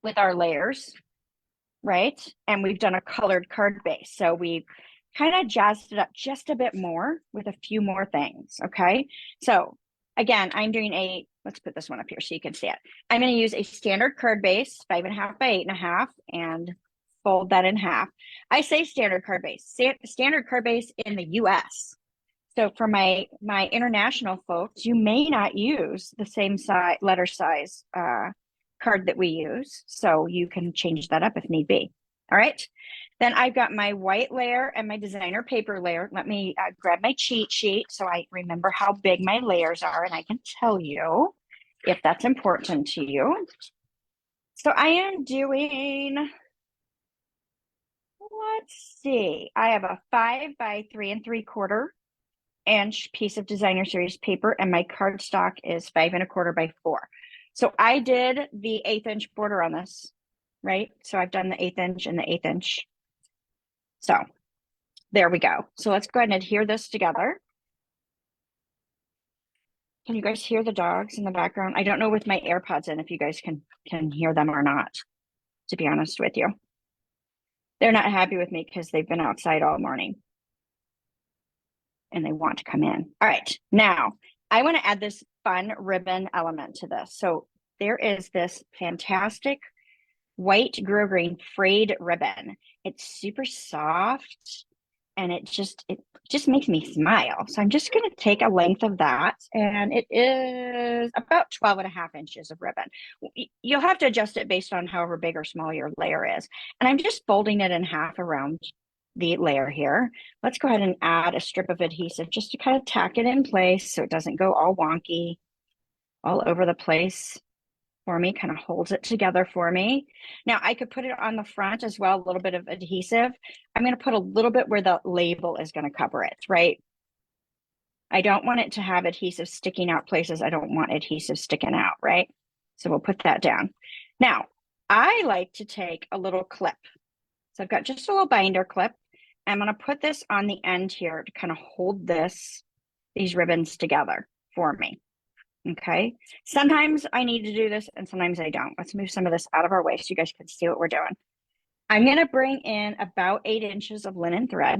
with our layers, right? And we've done a colored card base. So we've kind of jazzed it up just a bit more with a few more things, okay? So again, I'm doing let's put this one up here so you can see it. I'm going to use a standard card base, 5.5 by 8.5, and fold that in half. I say standard card base, standard card base in the US. So for my international folks, you may not use the same letter size card that we use. So you can change that up if need be. All right. Then I've got my white layer and my designer paper layer. Let me grab my cheat sheet so I remember how big my layers are, and I can tell you if that's important to you. So I am doing, let's see, I have a 5 by 3 3/4 inch piece of designer series paper, and my cardstock is 5 1/4 by 4. So I did the 1/8 inch border on this, right? So I've done the 1/8 inch and the 1/8 inch. So there we go. So let's go ahead and adhere this together. Can you guys hear the dogs in the background? I don't know with my AirPods in if you guys can hear them or not, to be honest with you. They're not happy with me because they've been outside all morning and they want to come in. All right, now I want to add this fun ribbon element to this. So there is this fantastic white grosgrain frayed ribbon. It's super soft and it just makes me smile. So I'm just going to take a length of that, and it is about 12.5 inches of ribbon. You'll have to adjust it based on however big or small your layer is. And I'm just folding it in half around the layer here. Let's go ahead and add a strip of adhesive just to kind of tack it in place so it doesn't go all wonky all over the place. for me, kind of holds it together for me. Now I could put it on the front as well, a little bit of adhesive. I'm going to put a little bit where the label is going to cover it, right? I don't want it to have adhesive sticking out places. I don't want adhesive sticking out, right? So we'll put that down. Now, I like to take a little clip. So I've got just a little binder clip. I'm going to put this on the end here to kind of hold these ribbons together for me. Okay. Sometimes I need to do this and sometimes I don't. Let's move some of this out of our way so you guys can see what we're doing. I'm going to bring in about 8 inches of linen thread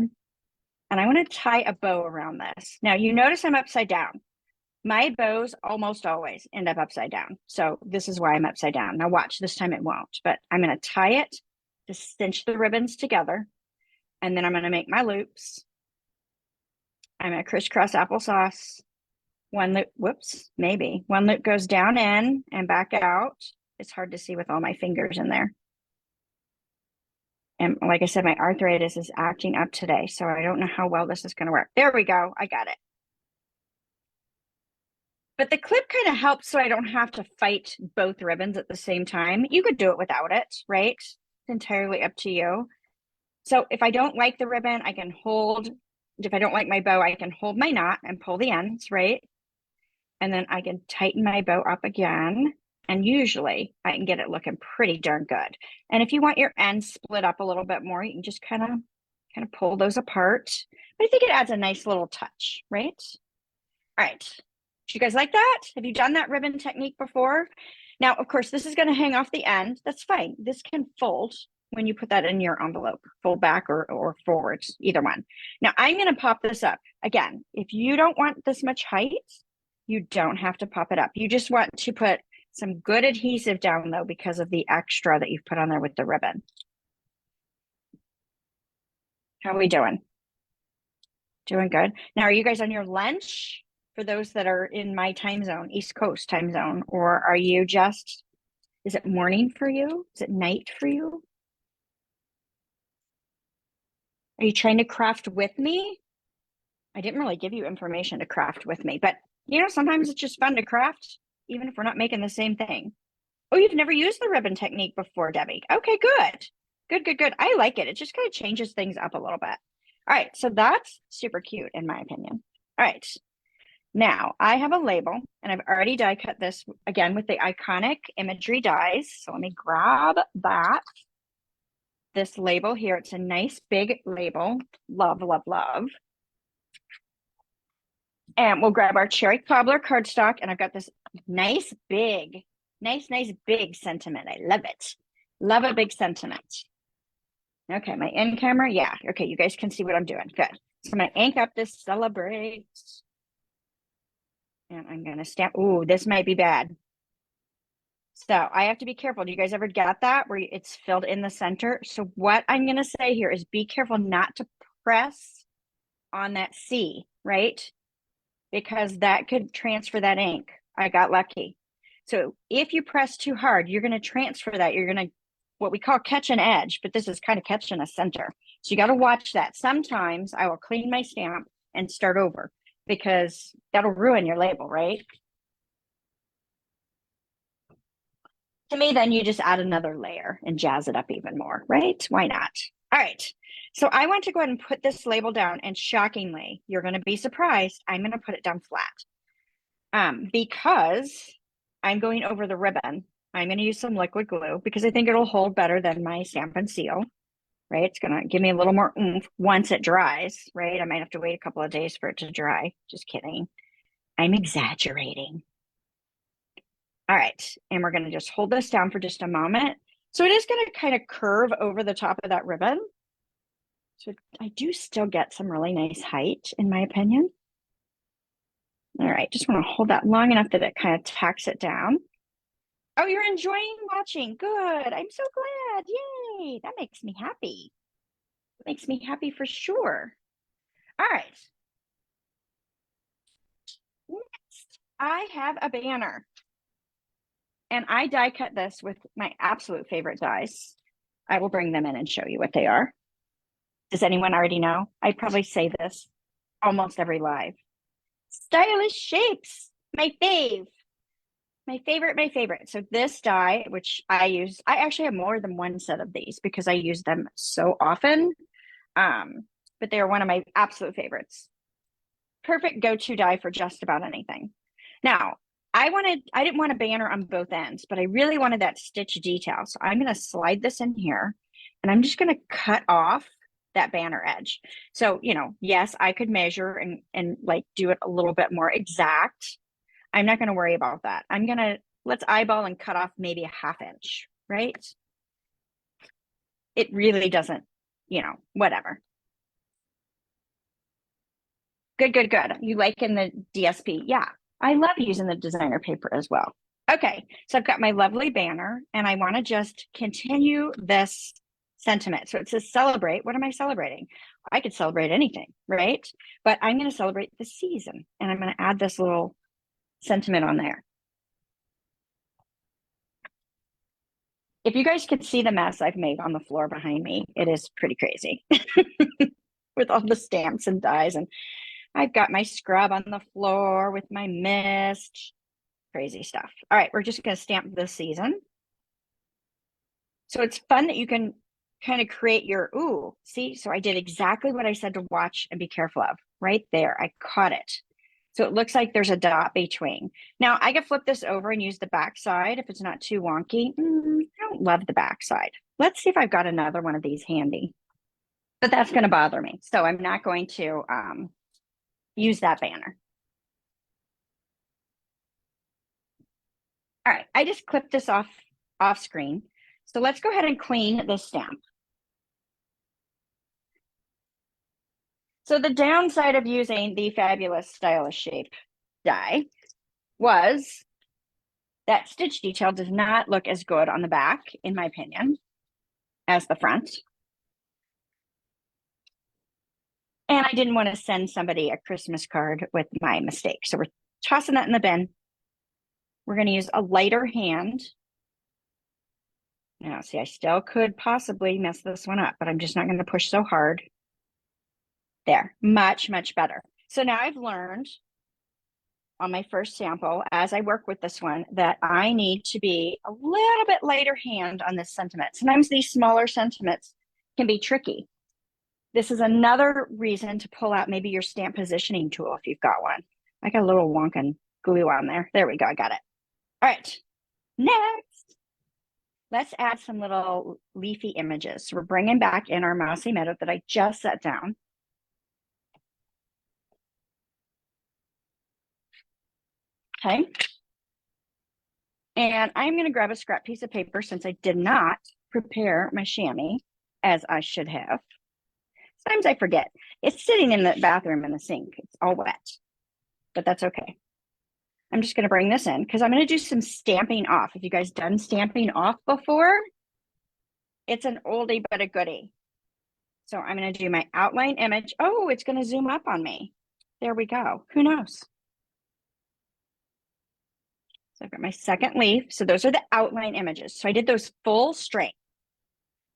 and I want to tie a bow around this. Now you notice I'm upside down. My bows almost always end up upside down. So this is why I'm upside down. Now watch, this time it won't, but I'm going to tie it to cinch the ribbons together. And then I'm going to make my loops. I'm going to crisscross applesauce. One loop, whoops, maybe. One loop goes down in and back out. It's hard to see with all my fingers in there. And like I said, my arthritis is acting up today, so I don't know how well this is going to work. There we go. I got it. But the clip kind of helps so I don't have to fight both ribbons at the same time. You could do it without it, right? It's entirely up to you. So if I don't like the ribbon, I can hold. If I don't like my bow, I can hold my knot and pull the ends, right? And then I can tighten my bow up again. And usually I can get it looking pretty darn good. And if you want your ends split up a little bit more, you can just kind of pull those apart. But I think it adds a nice little touch, right? All right. Do you guys like that? Have you done that ribbon technique before? Now, of course, this is going to hang off the end. That's fine. This can fold when you put that in your envelope, fold back or forwards, either one. Now, I'm going to pop this up. Again, if you don't want this much height, you don't have to pop it up. You just want to put some good adhesive down though because of the extra that you've put on there with the ribbon. How are we doing? Doing good. Now, are you guys on your lunch for those that are in my time zone, East Coast time zone, or are you just, is it morning for you? Is it night for you? Are you trying to craft with me? I didn't really give you information to craft with me, but you know, sometimes it's just fun to craft, even if we're not making the same thing. Oh, you've never used the ribbon technique before, Debbie. Okay, good. Good. I like it. It just kind of changes things up a little bit. All right, so that's super cute in my opinion. All right, now I have a label and I've already die cut this again with the Iconic Imagery dies. So let me grab that. This label here, it's a nice big label. Love. And we'll grab our cherry cobbler cardstock and I've got this nice big sentiment. I love it. Love a big sentiment. Okay, my in camera. Yeah. Okay, you guys can see what I'm doing. Good. So I'm going to ink up this celebrate. And I'm going to stamp. Ooh, this might be bad. So I have to be careful. Do you guys ever get that where it's filled in the center? So what I'm going to say here is be careful not to press on that C, right? Because that could transfer that ink. I got lucky. So if you press too hard, you're going to transfer that. You're going to, what we call catch an edge, but this is kind of catching a center. So you got to watch that. Sometimes I will clean my stamp and start over because that'll ruin your label, right? To me, then you just add another layer and jazz it up even more, right? Why not? All right. So I want to go ahead and put this label down, and shockingly, you're going to be surprised. I'm going to put it down flat because I'm going over the ribbon. I'm going to use some liquid glue because I think it'll hold better than my Stampin' Seal, right? It's going to give me a little more oomph once it dries, right? I might have to wait a couple of days for it to dry. Just kidding. I'm exaggerating. All right, and we're going to just hold this down for just a moment. So it is going to kind of curve over the top of that ribbon. So I do still get some really nice height, in my opinion. All right, just want to hold that long enough that it kind of tacks it down. Oh, you're enjoying watching. Good. I'm so glad. Yay. That makes me happy. It makes me happy for sure. All right. Next, I have a banner. And I die cut this with my absolute favorite dies. I will bring them in and show you what they are. Does anyone already know? I probably say this almost every live. Stylish Shapes, my fave. my favorite. So this die, which I use, I actually have more than one set of these because I use them so often. But they are one of my absolute favorites. Perfect go-to die for just about anything. Now, I didn't want a banner on both ends, but I really wanted that stitch detail. So I'm going to slide this in here and I'm just going to cut off that banner edge. So, yes, I could measure and like do it a little bit more exact. I'm not going to worry about that. Let's eyeball and cut off maybe a 1/2 inch, right? It really doesn't, whatever. Good. You like in the DSP? Yeah, I love using the designer paper as well. Okay, so I've got my lovely banner and I want to just continue this sentiment. So it says celebrate. What am I celebrating? I could celebrate anything, right? But I'm going to celebrate the season and I'm going to add this little sentiment on there. If you guys could see the mess I've made on the floor behind me, it is pretty crazy with all the stamps and dies. And I've got my scrub on the floor with my mist. Crazy stuff. All right, we're just going to stamp this season. So it's fun that you can kind of create your, see, so I did exactly what I said to watch and be careful of. Right there, I caught it. So it looks like there's a dot between. Now I could flip this over and use the back side if it's not too wonky. I don't love the back side. Let's see if I've got another one of these handy. But that's going to bother me. So I'm not going to use that banner. All right, I just clipped this off screen. So let's go ahead and clean this stamp. So the downside of using the Fabulous Stylish Shape die was that stitch detail does not look as good on the back, in my opinion, as the front. And I didn't want to send somebody a Christmas card with my mistake. So we're tossing that in the bin. We're going to use a lighter hand. Now, see, I still could possibly mess this one up, but I'm just not going to push so hard. There, much better. So now I've learned on my first sample, as I work with this one, that I need to be a little bit lighter hand on this sentiment. Sometimes these smaller sentiments can be tricky. This is another reason to pull out maybe your stamp positioning tool if you've got one. I got a little wonkin' glue on there. There we go, I got it. All right, next, let's add some little leafy images. So we're bringing back in our mousy meadow that I just set down. Okay. And I'm going to grab a scrap piece of paper since I did not prepare my chamois as I should have. Sometimes I forget. It's sitting in the bathroom in the sink. It's all wet, but that's okay. I'm just going to bring this in because I'm going to do some stamping off. Have you guys done stamping off before? It's an oldie but a goodie. So I'm going to do my outline image. Oh, it's going to zoom up on me. There we go. Who knows? So I've got my second leaf. So those are the outline images. So I did those full straight.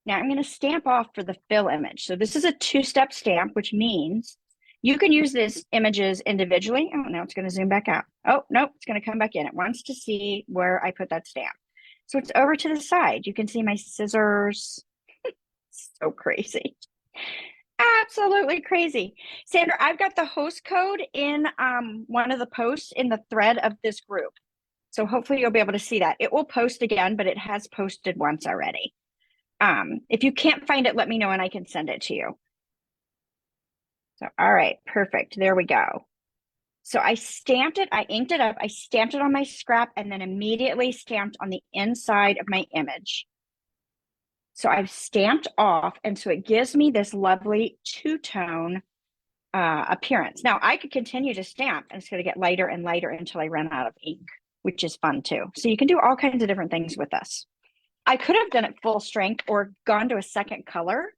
Now I'm going to stamp off for the fill image. So this is a 2-step stamp, which means you can use these images individually. Oh, now it's going to zoom back out. Oh, no, it's going to come back in. It wants to see where I put that stamp. So it's over to the side. You can see my scissors. So crazy. Absolutely crazy. Sandra, I've got the host code in one of the posts in the thread of this group. So hopefully you'll be able to see that. It will post again, but it has posted once already. If you can't find it, let me know and I can send it to you. So, all right, perfect. There we go. So I stamped it, I inked it up, I stamped it on my scrap and then immediately stamped on the inside of my image. So I've stamped off, and so it gives me this lovely two-tone appearance. Now I could continue to stamp and it's going to get lighter and lighter until I run out of ink, which is fun too. So you can do all kinds of different things with this. I could have done it full strength or gone to a second color,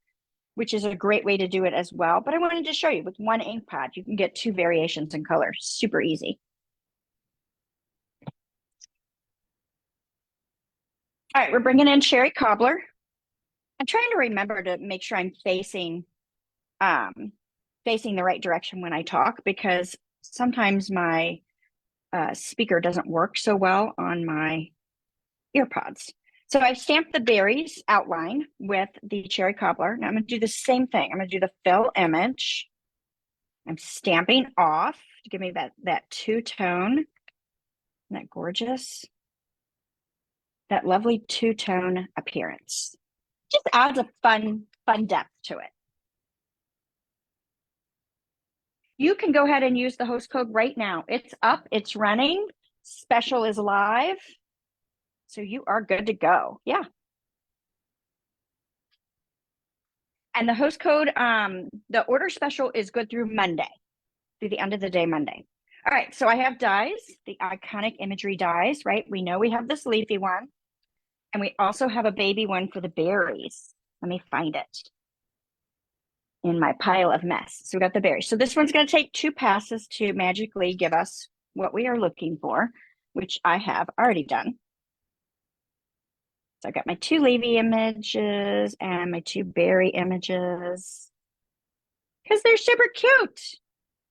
which is a great way to do it as well. But I wanted to show you with one ink pad, you can get 2 variations in color. Super easy. All right, we're bringing in Cherry Cobbler. I'm trying to remember to make sure I'm facing the right direction when I talk, because sometimes my speaker doesn't work so well on my earpods. So I've stamped the berries outline with the cherry cobbler. Now I'm going to do the same thing. I'm going to do the fill image. I'm stamping off to give me that two-tone. Isn't that gorgeous? That lovely two-tone appearance. Just adds a fun depth to it. You can go ahead and use the host code right now. It's up, it's running, special is live. So you are good to go. Yeah. And the host code, the order special is good through Monday, through the end of the day Monday. All right, so I have dies, the Iconic Imagery dies, right? We know we have this leafy one, and we also have a baby one for the berries. Let me find it in my pile of mess. So we got the berries. So this one's going to take 2 passes to magically give us what we are looking for, which I have already done. So I got my 2 leafy images and my 2 berry images because they're super cute.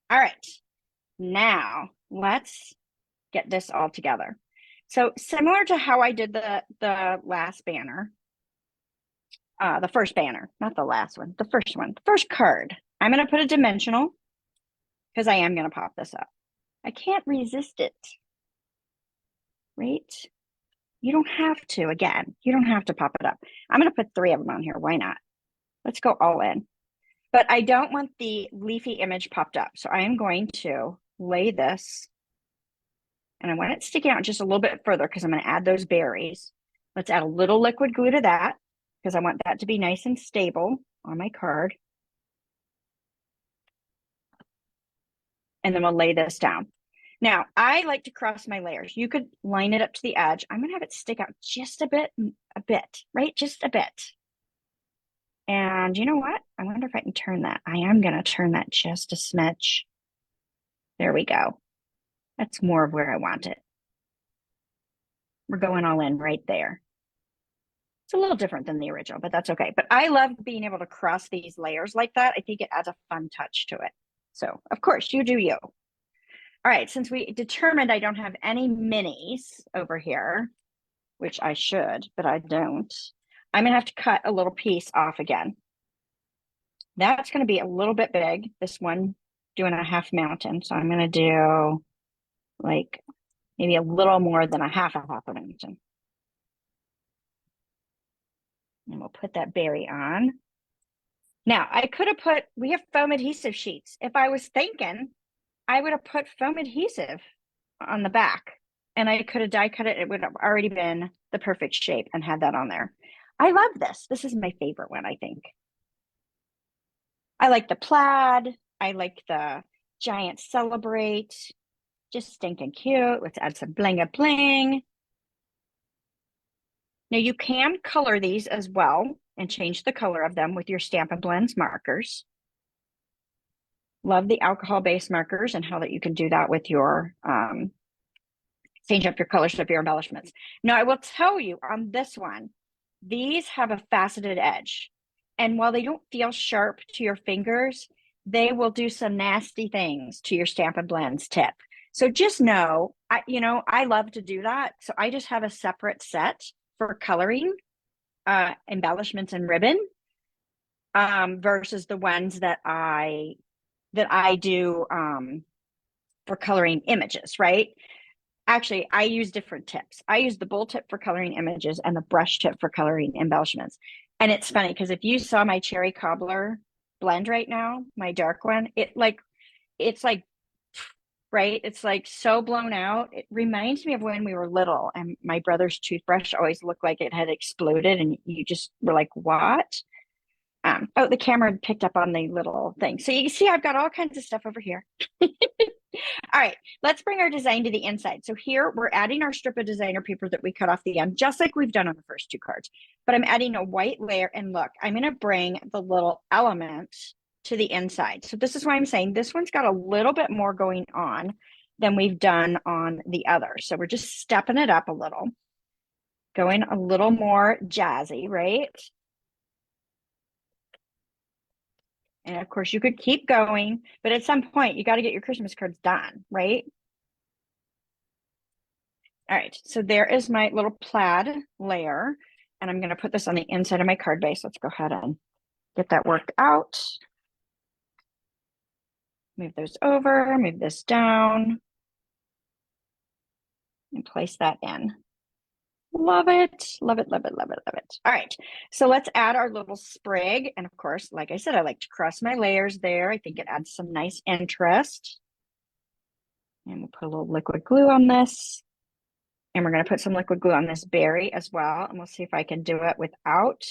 All right, now let's get this all together. So similar to how I did the last banner, the first banner, not the last one, the first one, the first card. I'm going to put a dimensional because I am going to pop this up. I can't resist it, right? You don't have to, again, you don't have to pop it up. I'm going to put 3 of them on here. Why not? Let's go all in. But I don't want the leafy image popped up. So I am going to lay this, and I want it sticking out just a little bit further because I'm going to add those berries. Let's add a little liquid glue to that because I want that to be nice and stable on my card. And then we'll lay this down. Now, I like to cross my layers. You could line it up to the edge. I'm going to have it stick out just a bit, right? Just a bit. And you know what? I wonder if I can turn that. I am going to turn that just a smidge. There we go. That's more of where I want it. We're going all in right there. It's a little different than the original, but that's okay. But I love being able to cross these layers like that. I think it adds a fun touch to it. So, of course, you do you. All right, since we determined I don't have any minis over here, which I should, but I don't, I'm going to have to cut a little piece off again. That's going to be a little bit big, this one doing a half mountain. So I'm going to do like maybe a little more than a half a mountain. And we'll put that berry on. Now, I could have put, we have foam adhesive sheets. If I was thinking, I would have put foam adhesive on the back and I could have die cut it. It would have already been the perfect shape and had that on there. I love this. This is my favorite one, I think. I like the plaid. I like the giant celebrate. Just stinking cute. Let's add some bling bling. Now you can color these as well and change the color of them with your Stampin' Blends markers. Love the alcohol-based markers and how that you can do that with your, change up your colors of your embellishments. Now I will tell you on this one, these have a faceted edge. And while they don't feel sharp to your fingers, they will do some nasty things to your Stampin' Blends tip. So just know, I love to do that. So I just have a separate set for coloring embellishments and ribbon versus the ones that I do for coloring images, right? Actually, I use different tips. I use the bowl tip for coloring images and the brush tip for coloring embellishments. And it's funny because if you saw my cherry cobbler blend right now, my dark one, it's like, right? It's like so blown out. It reminds me of when we were little and my brother's toothbrush always looked like it had exploded and you just were like, what? Oh, the camera picked up on the little thing. So you can see I've got all kinds of stuff over here. All right, let's bring our design to the inside. So here we're adding our strip of designer paper that we cut off the end, just like we've done on the first 2 cards. But I'm adding a white layer, and look, I'm going to bring the little element to the inside. So this is why I'm saying this one's got a little bit more going on than we've done on the other. So we're just stepping it up a little, going a little more jazzy, right? And of course you could keep going, but at some point you got to get your Christmas cards done, right? All right, so there is my little plaid layer, and I'm going to put this on the inside of my card base. Let's go ahead and get that worked out. Move those over, move this down, and place that in. Love it, love it, love it, love it, love it. All right, so let's add our little sprig. And of course, like I said, I like to cross my layers there. I think it adds some nice interest. And we'll put a little liquid glue on this. And we're going to put some liquid glue on this berry as well. And we'll see if I can do it without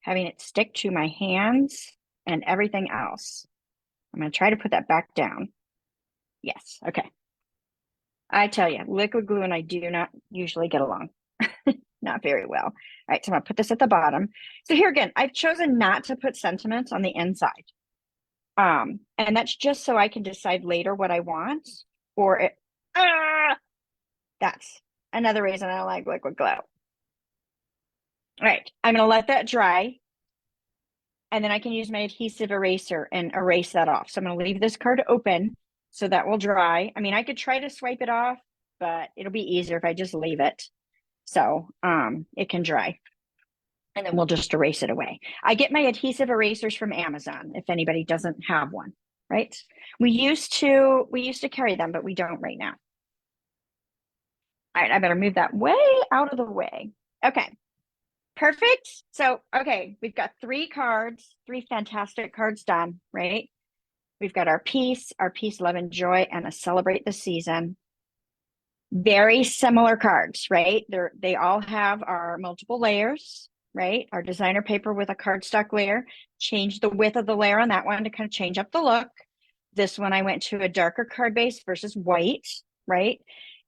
having it stick to my hands and everything else. I'm going to try to put that back down. Yes, okay. I tell you, liquid glue and I do not usually get along. Not very well. All right, so I'm going to put this at the bottom. So here again, I've chosen not to put sentiments on the inside. And that's just so I can decide later what I want. Or it, that's another reason I don't like liquid glue. All right, I'm going to let that dry. And then I can use my adhesive eraser and erase that off. So I'm going to leave this card open so that will dry. I mean, I could try to swipe it off, but it'll be easier if I just leave it. So it can dry. And then we'll just erase it away. I get my adhesive erasers from Amazon if anybody doesn't have one, right? We used to carry them, but we don't right now. All right, I better move that way out of the way. Okay, perfect. So, okay, we've got three fantastic cards done, right? We've got our peace, love, and joy, and a celebrate the season. Very similar cards, right? They all have our multiple layers, right? Our designer paper with a cardstock layer. Change the width of the layer on that one to kind of change up the look. This one, I went to a darker card base versus white, right?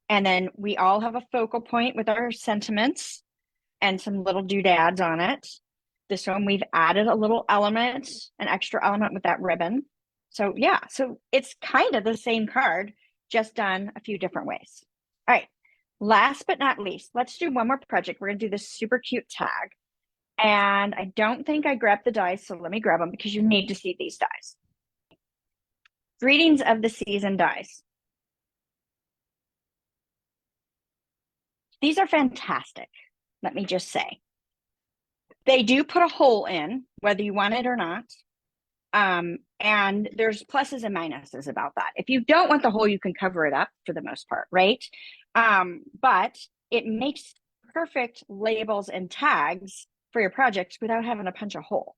And then we all have a focal point with our sentiments and some little doodads on it. This one, we've added a little element, an extra element with that ribbon. So yeah, so it's kind of the same card, just done a few different ways. All right, last but not least, let's do one more project. We're gonna do this super cute tag. And I don't think I grabbed the dies, so let me grab them because you need to see these dies. Greetings of the season dies. These are fantastic, let me just say. They do put a hole in, whether you want it or not. And there's pluses and minuses about that. If you don't want the hole, you can cover it up for the most part, right? But it makes perfect labels and tags for your projects without having to punch a hole.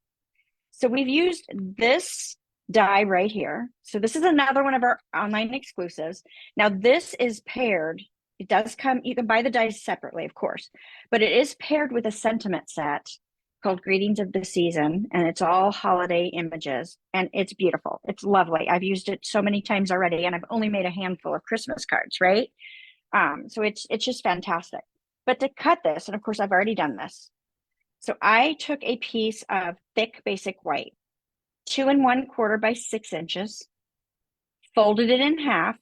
So we've used this die right here. So this is another one of our online exclusives. Now this is paired. It does come, you can buy the dies separately, of course, but it is paired with a sentiment set called Greetings of the Season, and it's all holiday images, and it's beautiful. It's lovely. I've used it so many times already, and I've only made a handful of Christmas cards, right? So it's just fantastic. But to cut this, and of course I've already done this. So I took a piece of thick basic white, 2 1/4 by 6 inches, folded it in half,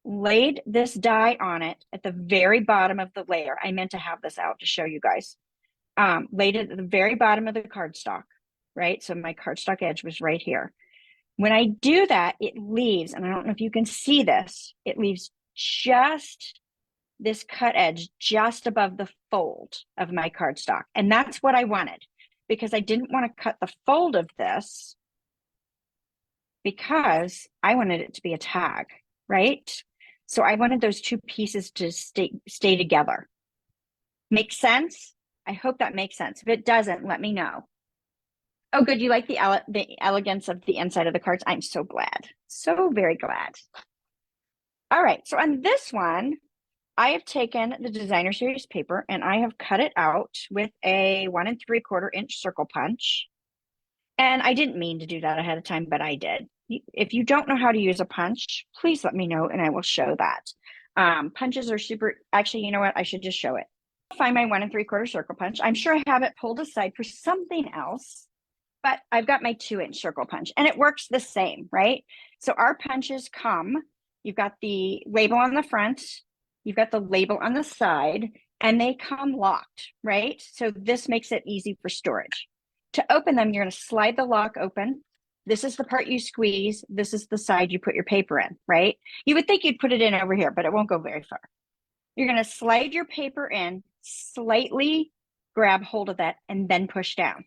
laid this die on it at the very bottom of the layer. I meant to have this out to show you guys. Laid it at the very bottom of the cardstock, right? So my cardstock edge was right here. When I do that, it leaves, and I don't know if you can see this, it leaves just this cut edge just above the fold of my cardstock. And that's what I wanted because I didn't want to cut the fold of this because I wanted it to be a tag, right? So I wanted those two pieces to stay together. Make sense? I hope that makes sense. If it doesn't, let me know. Oh, good. You like the elegance of the inside of the cards? I'm so glad. So very glad. All right. So on this one, I have taken the designer series paper and I have cut it out with a 1 3/4 inch circle punch. And I didn't mean to do that ahead of time, but I did. If you don't know how to use a punch, please let me know and I will show that. Punches are super, actually, you know what? I should just show it. Find my 1 3/4 circle punch. I'm sure I have it pulled aside for something else, but I've got my 2-inch circle punch and it works the same, right? So our punches come, you've got the label on the front, you've got the label on the side, and they come locked, right? So this makes it easy for storage. To open them, you're going to slide the lock open. This is the part you squeeze. This is the side you put your paper in, right? You would think you'd put it in over here, but it won't go very far. You're going to slide your paper in, slightly grab hold of that, and then push down.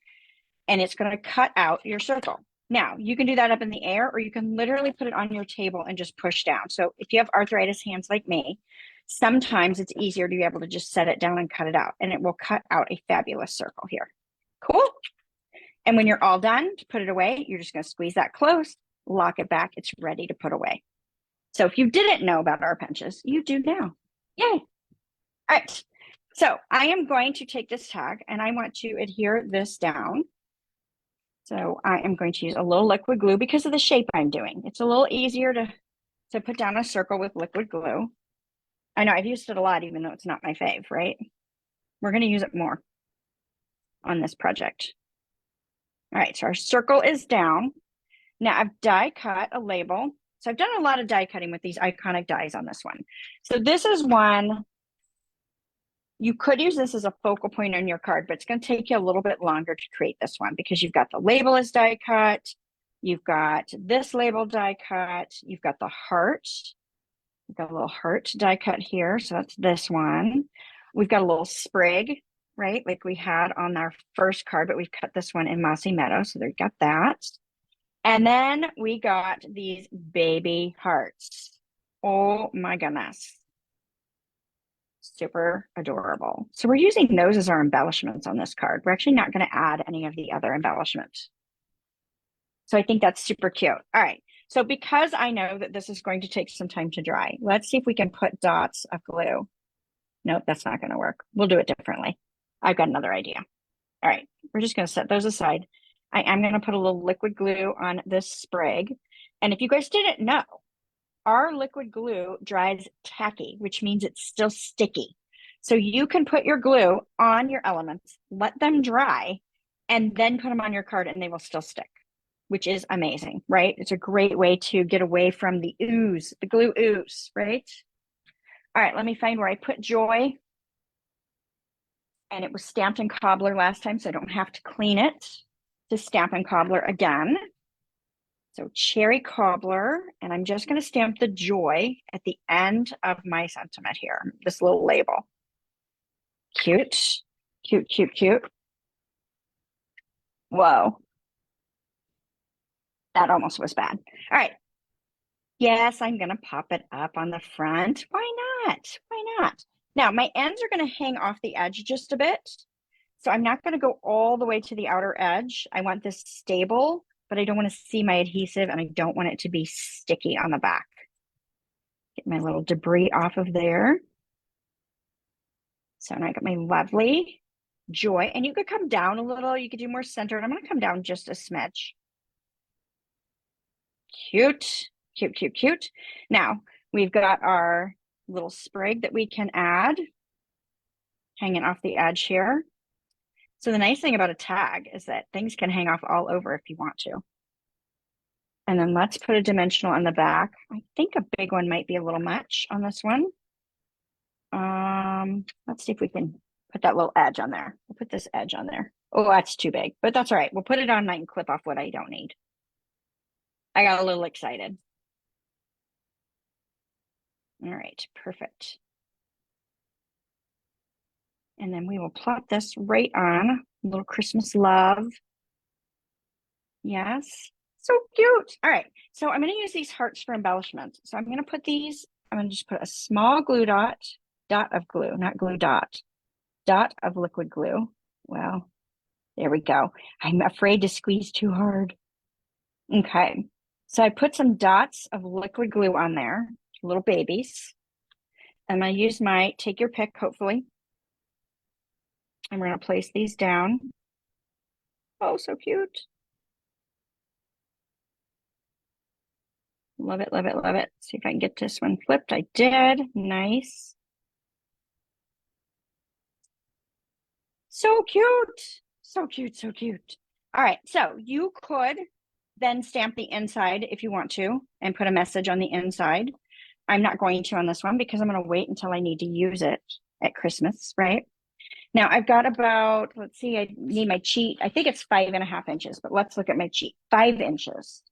And it's going to cut out your circle. Now, you can do that up in the air, or you can literally put it on your table and just push down. So if you have arthritis hands like me, sometimes it's easier to be able to just set it down and cut it out, and it will cut out a fabulous circle here. Cool. And when you're all done to put it away, you're just going to squeeze that closed, lock it back. It's ready to put away. So if you didn't know about our pinches, you do now. Yay. All right. So I am going to take this tag and I want to adhere this down. So I am going to use a little liquid glue because of the shape I'm doing. It's a little easier to put down a circle with liquid glue. I know I've used it a lot, even though it's not my fave, right? We're going to use it more on this project. All right, so our circle is down. Now I've die cut a label. So I've done a lot of die cutting with these iconic dies on this one. So this is one, you could use this as a focal point on your card, but it's going to take you a little bit longer to create this one because you've got the label as die cut. You've got this label die cut. You've got the heart. We've got a little heart die cut here. So that's this one. We've got a little sprig, right? Like we had on our first card, but we've cut this one in Mossy Meadow. So there you got that. And then we got these baby hearts. Oh my goodness. Super adorable. So we're using those as our embellishments on this card. We're actually not going to add any of the other embellishments. So I think that's super cute. All right. So because I know that this is going to take some time to dry, let's see if we can put dots of glue. Nope, that's not going to work. We'll do it differently. I've got another idea. All right. We're just going to set those aside. I am going to put a little liquid glue on this sprig. And if you guys didn't know, our liquid glue dries tacky, which means it's still sticky. So you can put your glue on your elements, let them dry, and then put them on your card and they will still stick, which is amazing, right? It's a great way to get away from the ooze, the glue ooze, right? All right, let me find where I put Joy. And it was stamped in Cobbler last time, so I don't have to clean it to Stampin' Cobbler again. So cherry cobbler, and I'm just going to stamp the joy at the end of my sentiment here, this little label. Cute, cute, cute, cute. Whoa. That almost was bad. All right. Yes, I'm going to pop it up on the front. Why not? Why not? Now, my ends are going to hang off the edge just a bit. So I'm not going to go all the way to the outer edge. I want this stable, but I don't want to see my adhesive and I don't want it to be sticky on the back. Get my little debris off of there. So now I got my lovely joy, and you could come down a little. You could do more centered. I'm going to come down just a smidge. Cute, cute, cute, cute. Now we've got our little sprig that we can add hanging off the edge here. So the nice thing about a tag is that things can hang off all over if you want to. And then let's put a dimensional on the back. I think a big one might be a little much on this one. Let's see if we can put that little edge on there. We'll put this edge on there. Oh, that's too big, but that's all right. We'll put it on and I can clip off what I don't need. I got a little excited. All right, perfect. And then we will plop this right on. A little Christmas love. Yes, so cute. All right, so I'm going to use these hearts for embellishment. So I'm going to put these, I'm going to just put a small glue dot of glue, not glue dot of liquid glue. Well, there we go. I'm afraid to squeeze too hard. Okay, so I put some dots of liquid glue on there, little babies. I'm going to use my take your pick, hopefully. And we're going to place these down. Oh, so cute. Love it, love it, love it. See if I can get this one flipped. I did. Nice. So cute. So cute, so cute. All right, so you could then stamp the inside if you want to and put a message on the inside. I'm not going to on this one because I'm going to wait until I need to use it at Christmas, right? Now I've got about, let's see, I need my cheat. I think it's 5.5 inches, but let's look at my cheat. 5 inches.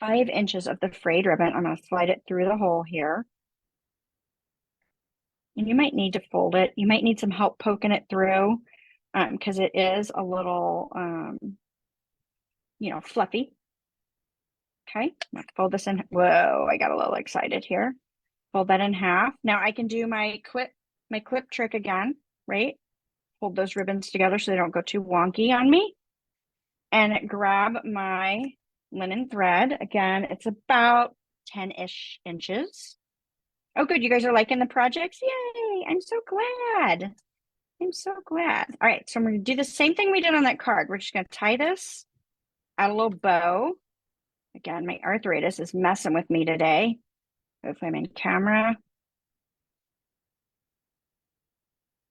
5 inches of the frayed ribbon. I'm going to slide it through the hole here. And you might need to fold it. You might need some help poking it through because it is a little, fluffy. Okay, I'm gonna fold this in. Whoa, I got a little excited here. Fold that in half. Now I can do my clip trick again, right? Hold those ribbons together so they don't go too wonky on me. And grab my linen thread. Again, it's about 10-ish inches. Oh, good. You guys are liking the projects? Yay. I'm so glad. I'm so glad. All right. So I'm going to do the same thing we did on that card. We're just going to tie this, add a little bow. Again, my arthritis is messing with me today. Hopefully I'm in camera.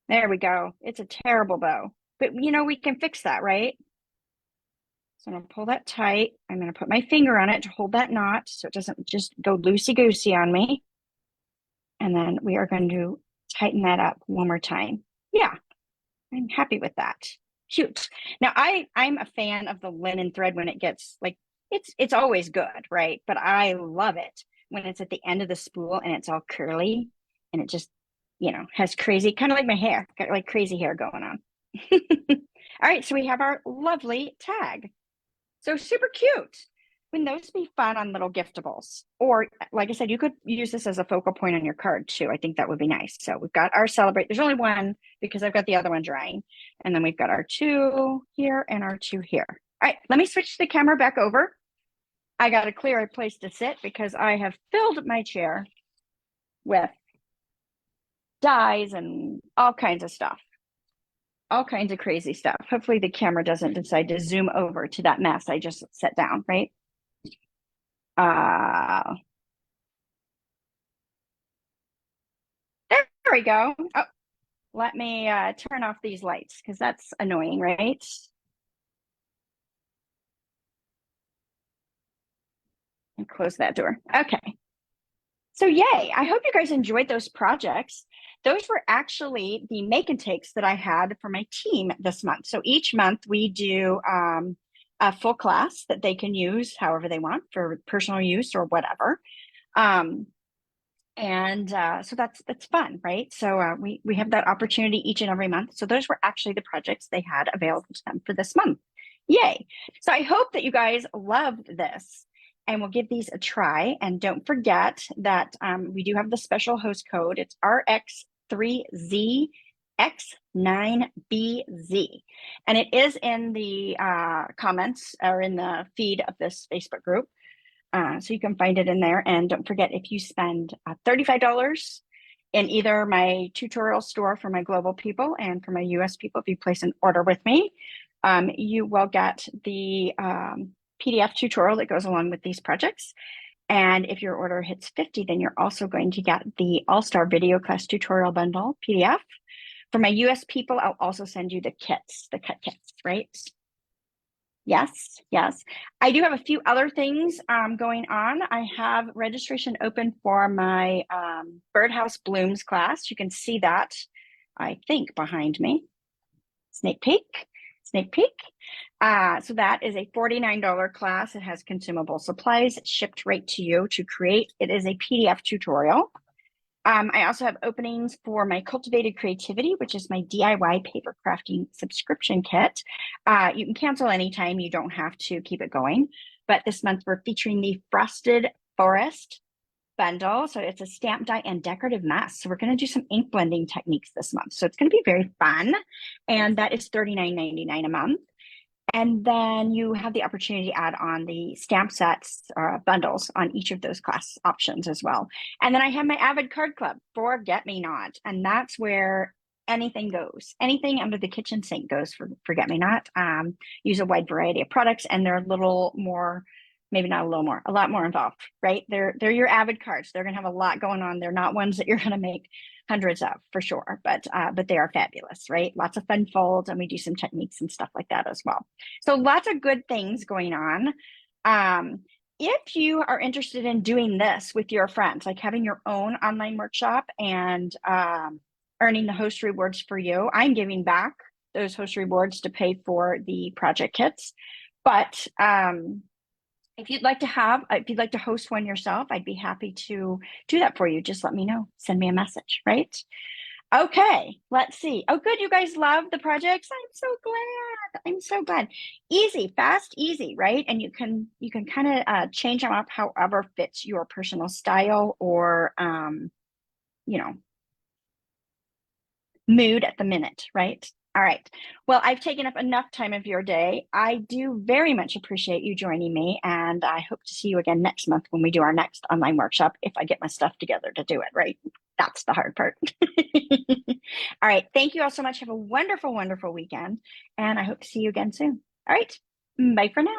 There we go. It's a terrible bow, but we can fix that, right? So I'm going to pull that tight. I'm going to put my finger on it to hold that knot so it doesn't just go loosey-goosey on me. And then we are going to tighten that up one more time. Yeah, I'm happy with that. Cute. Now I'm a fan of the linen thread when it gets like, it's always good, right? But I love it when it's at the end of the spool and it's all curly and it just, has crazy, kind of like my hair, got like crazy hair going on. All right, so we have our lovely tag. So super cute. Wouldn't those be fun on little giftables? Or like I said, you could use this as a focal point on your card too. I think that would be nice. So we've got our celebrate. There's only one because I've got the other one drying. And then we've got our 2 here and our 2 here. All right, let me switch the camera back over. I got to clear a place to sit because I have filled my chair with dies and all kinds of stuff. All kinds of crazy stuff. Hopefully the camera doesn't decide to zoom over to that mess I just set down, right? There we go. Oh, let me turn off these lights because that's annoying, right? And close that door. Okay. So yay, I hope you guys enjoyed those projects. Those were actually the make and takes that I had for my team this month. So each month we do a full class that they can use however they want for personal use or whatever. So that's fun, right? So we have that opportunity each and every month. So those were actually the projects they had available to them for this month. Yay. So I hope that you guys loved this and we'll give these a try. And don't forget that we do have the special host code. It's RX3ZX9BZ. And it is in the comments or in the feed of this Facebook group. So you can find it in there. And don't forget, if you spend $35 in either my tutorial store for my global people and for my US people, if you place an order with me, you will get the PDF tutorial that goes along with these projects. And if your order hits 50, then you're also going to get the All-Star Video Class Tutorial Bundle PDF. For my US people, I'll also send you the kits, the cut kits, right? Yes, yes. I do have a few other things going on. I have registration open for my Birdhouse Blooms class. You can see that, I think, behind me. Sneak peek, sneak peek. So that is a $49 class. It has consumable supplies shipped right to you to create. It is a PDF tutorial. I also have openings for my Cultivated Creativity, which is my DIY paper crafting subscription kit. You can cancel anytime. You don't have to keep it going. But this month we're featuring the Frosted Forest bundle. So it's a stamp, die, and decorative mess. So we're going to do some ink blending techniques this month. So it's going to be very fun. And that is $39.99 a month. And then you have the opportunity to add on the stamp sets bundles on each of those class options as well. And then I have my Avid Card Club, Forget Me Not. And that's where anything goes. Anything under the kitchen sink goes for Forget Me Not. Use a wide variety of products and they're a little more, maybe not a little more, a lot more involved, right? They're your Avid cards. They're going to have a lot going on. They're not ones that you're going to make hundreds of for sure, but they are fabulous, right? Lots of fun folds, and we do some techniques and stuff like that as well. So lots of good things going on. If you are interested in doing this with your friends, like having your own online workshop and earning the host rewards for you, I'm giving back those host rewards to pay for the project kits. But if you'd like to host one yourself, I'd be happy to do that for you. Just let me know. Send me a message, right? Okay, let's see. Oh, good. You guys love the projects. I'm so glad. I'm so glad. Easy, fast, easy, right? And you can kind of change them up however fits your personal style or you know, mood at the minute, right? All right. Well, I've taken up enough time of your day. I do very much appreciate you joining me, and I hope to see you again next month when we do our next online workshop, if I get my stuff together to do it, right? That's the hard part. All right. Thank you all so much. Have a wonderful, wonderful weekend, and I hope to see you again soon. All right. Bye for now.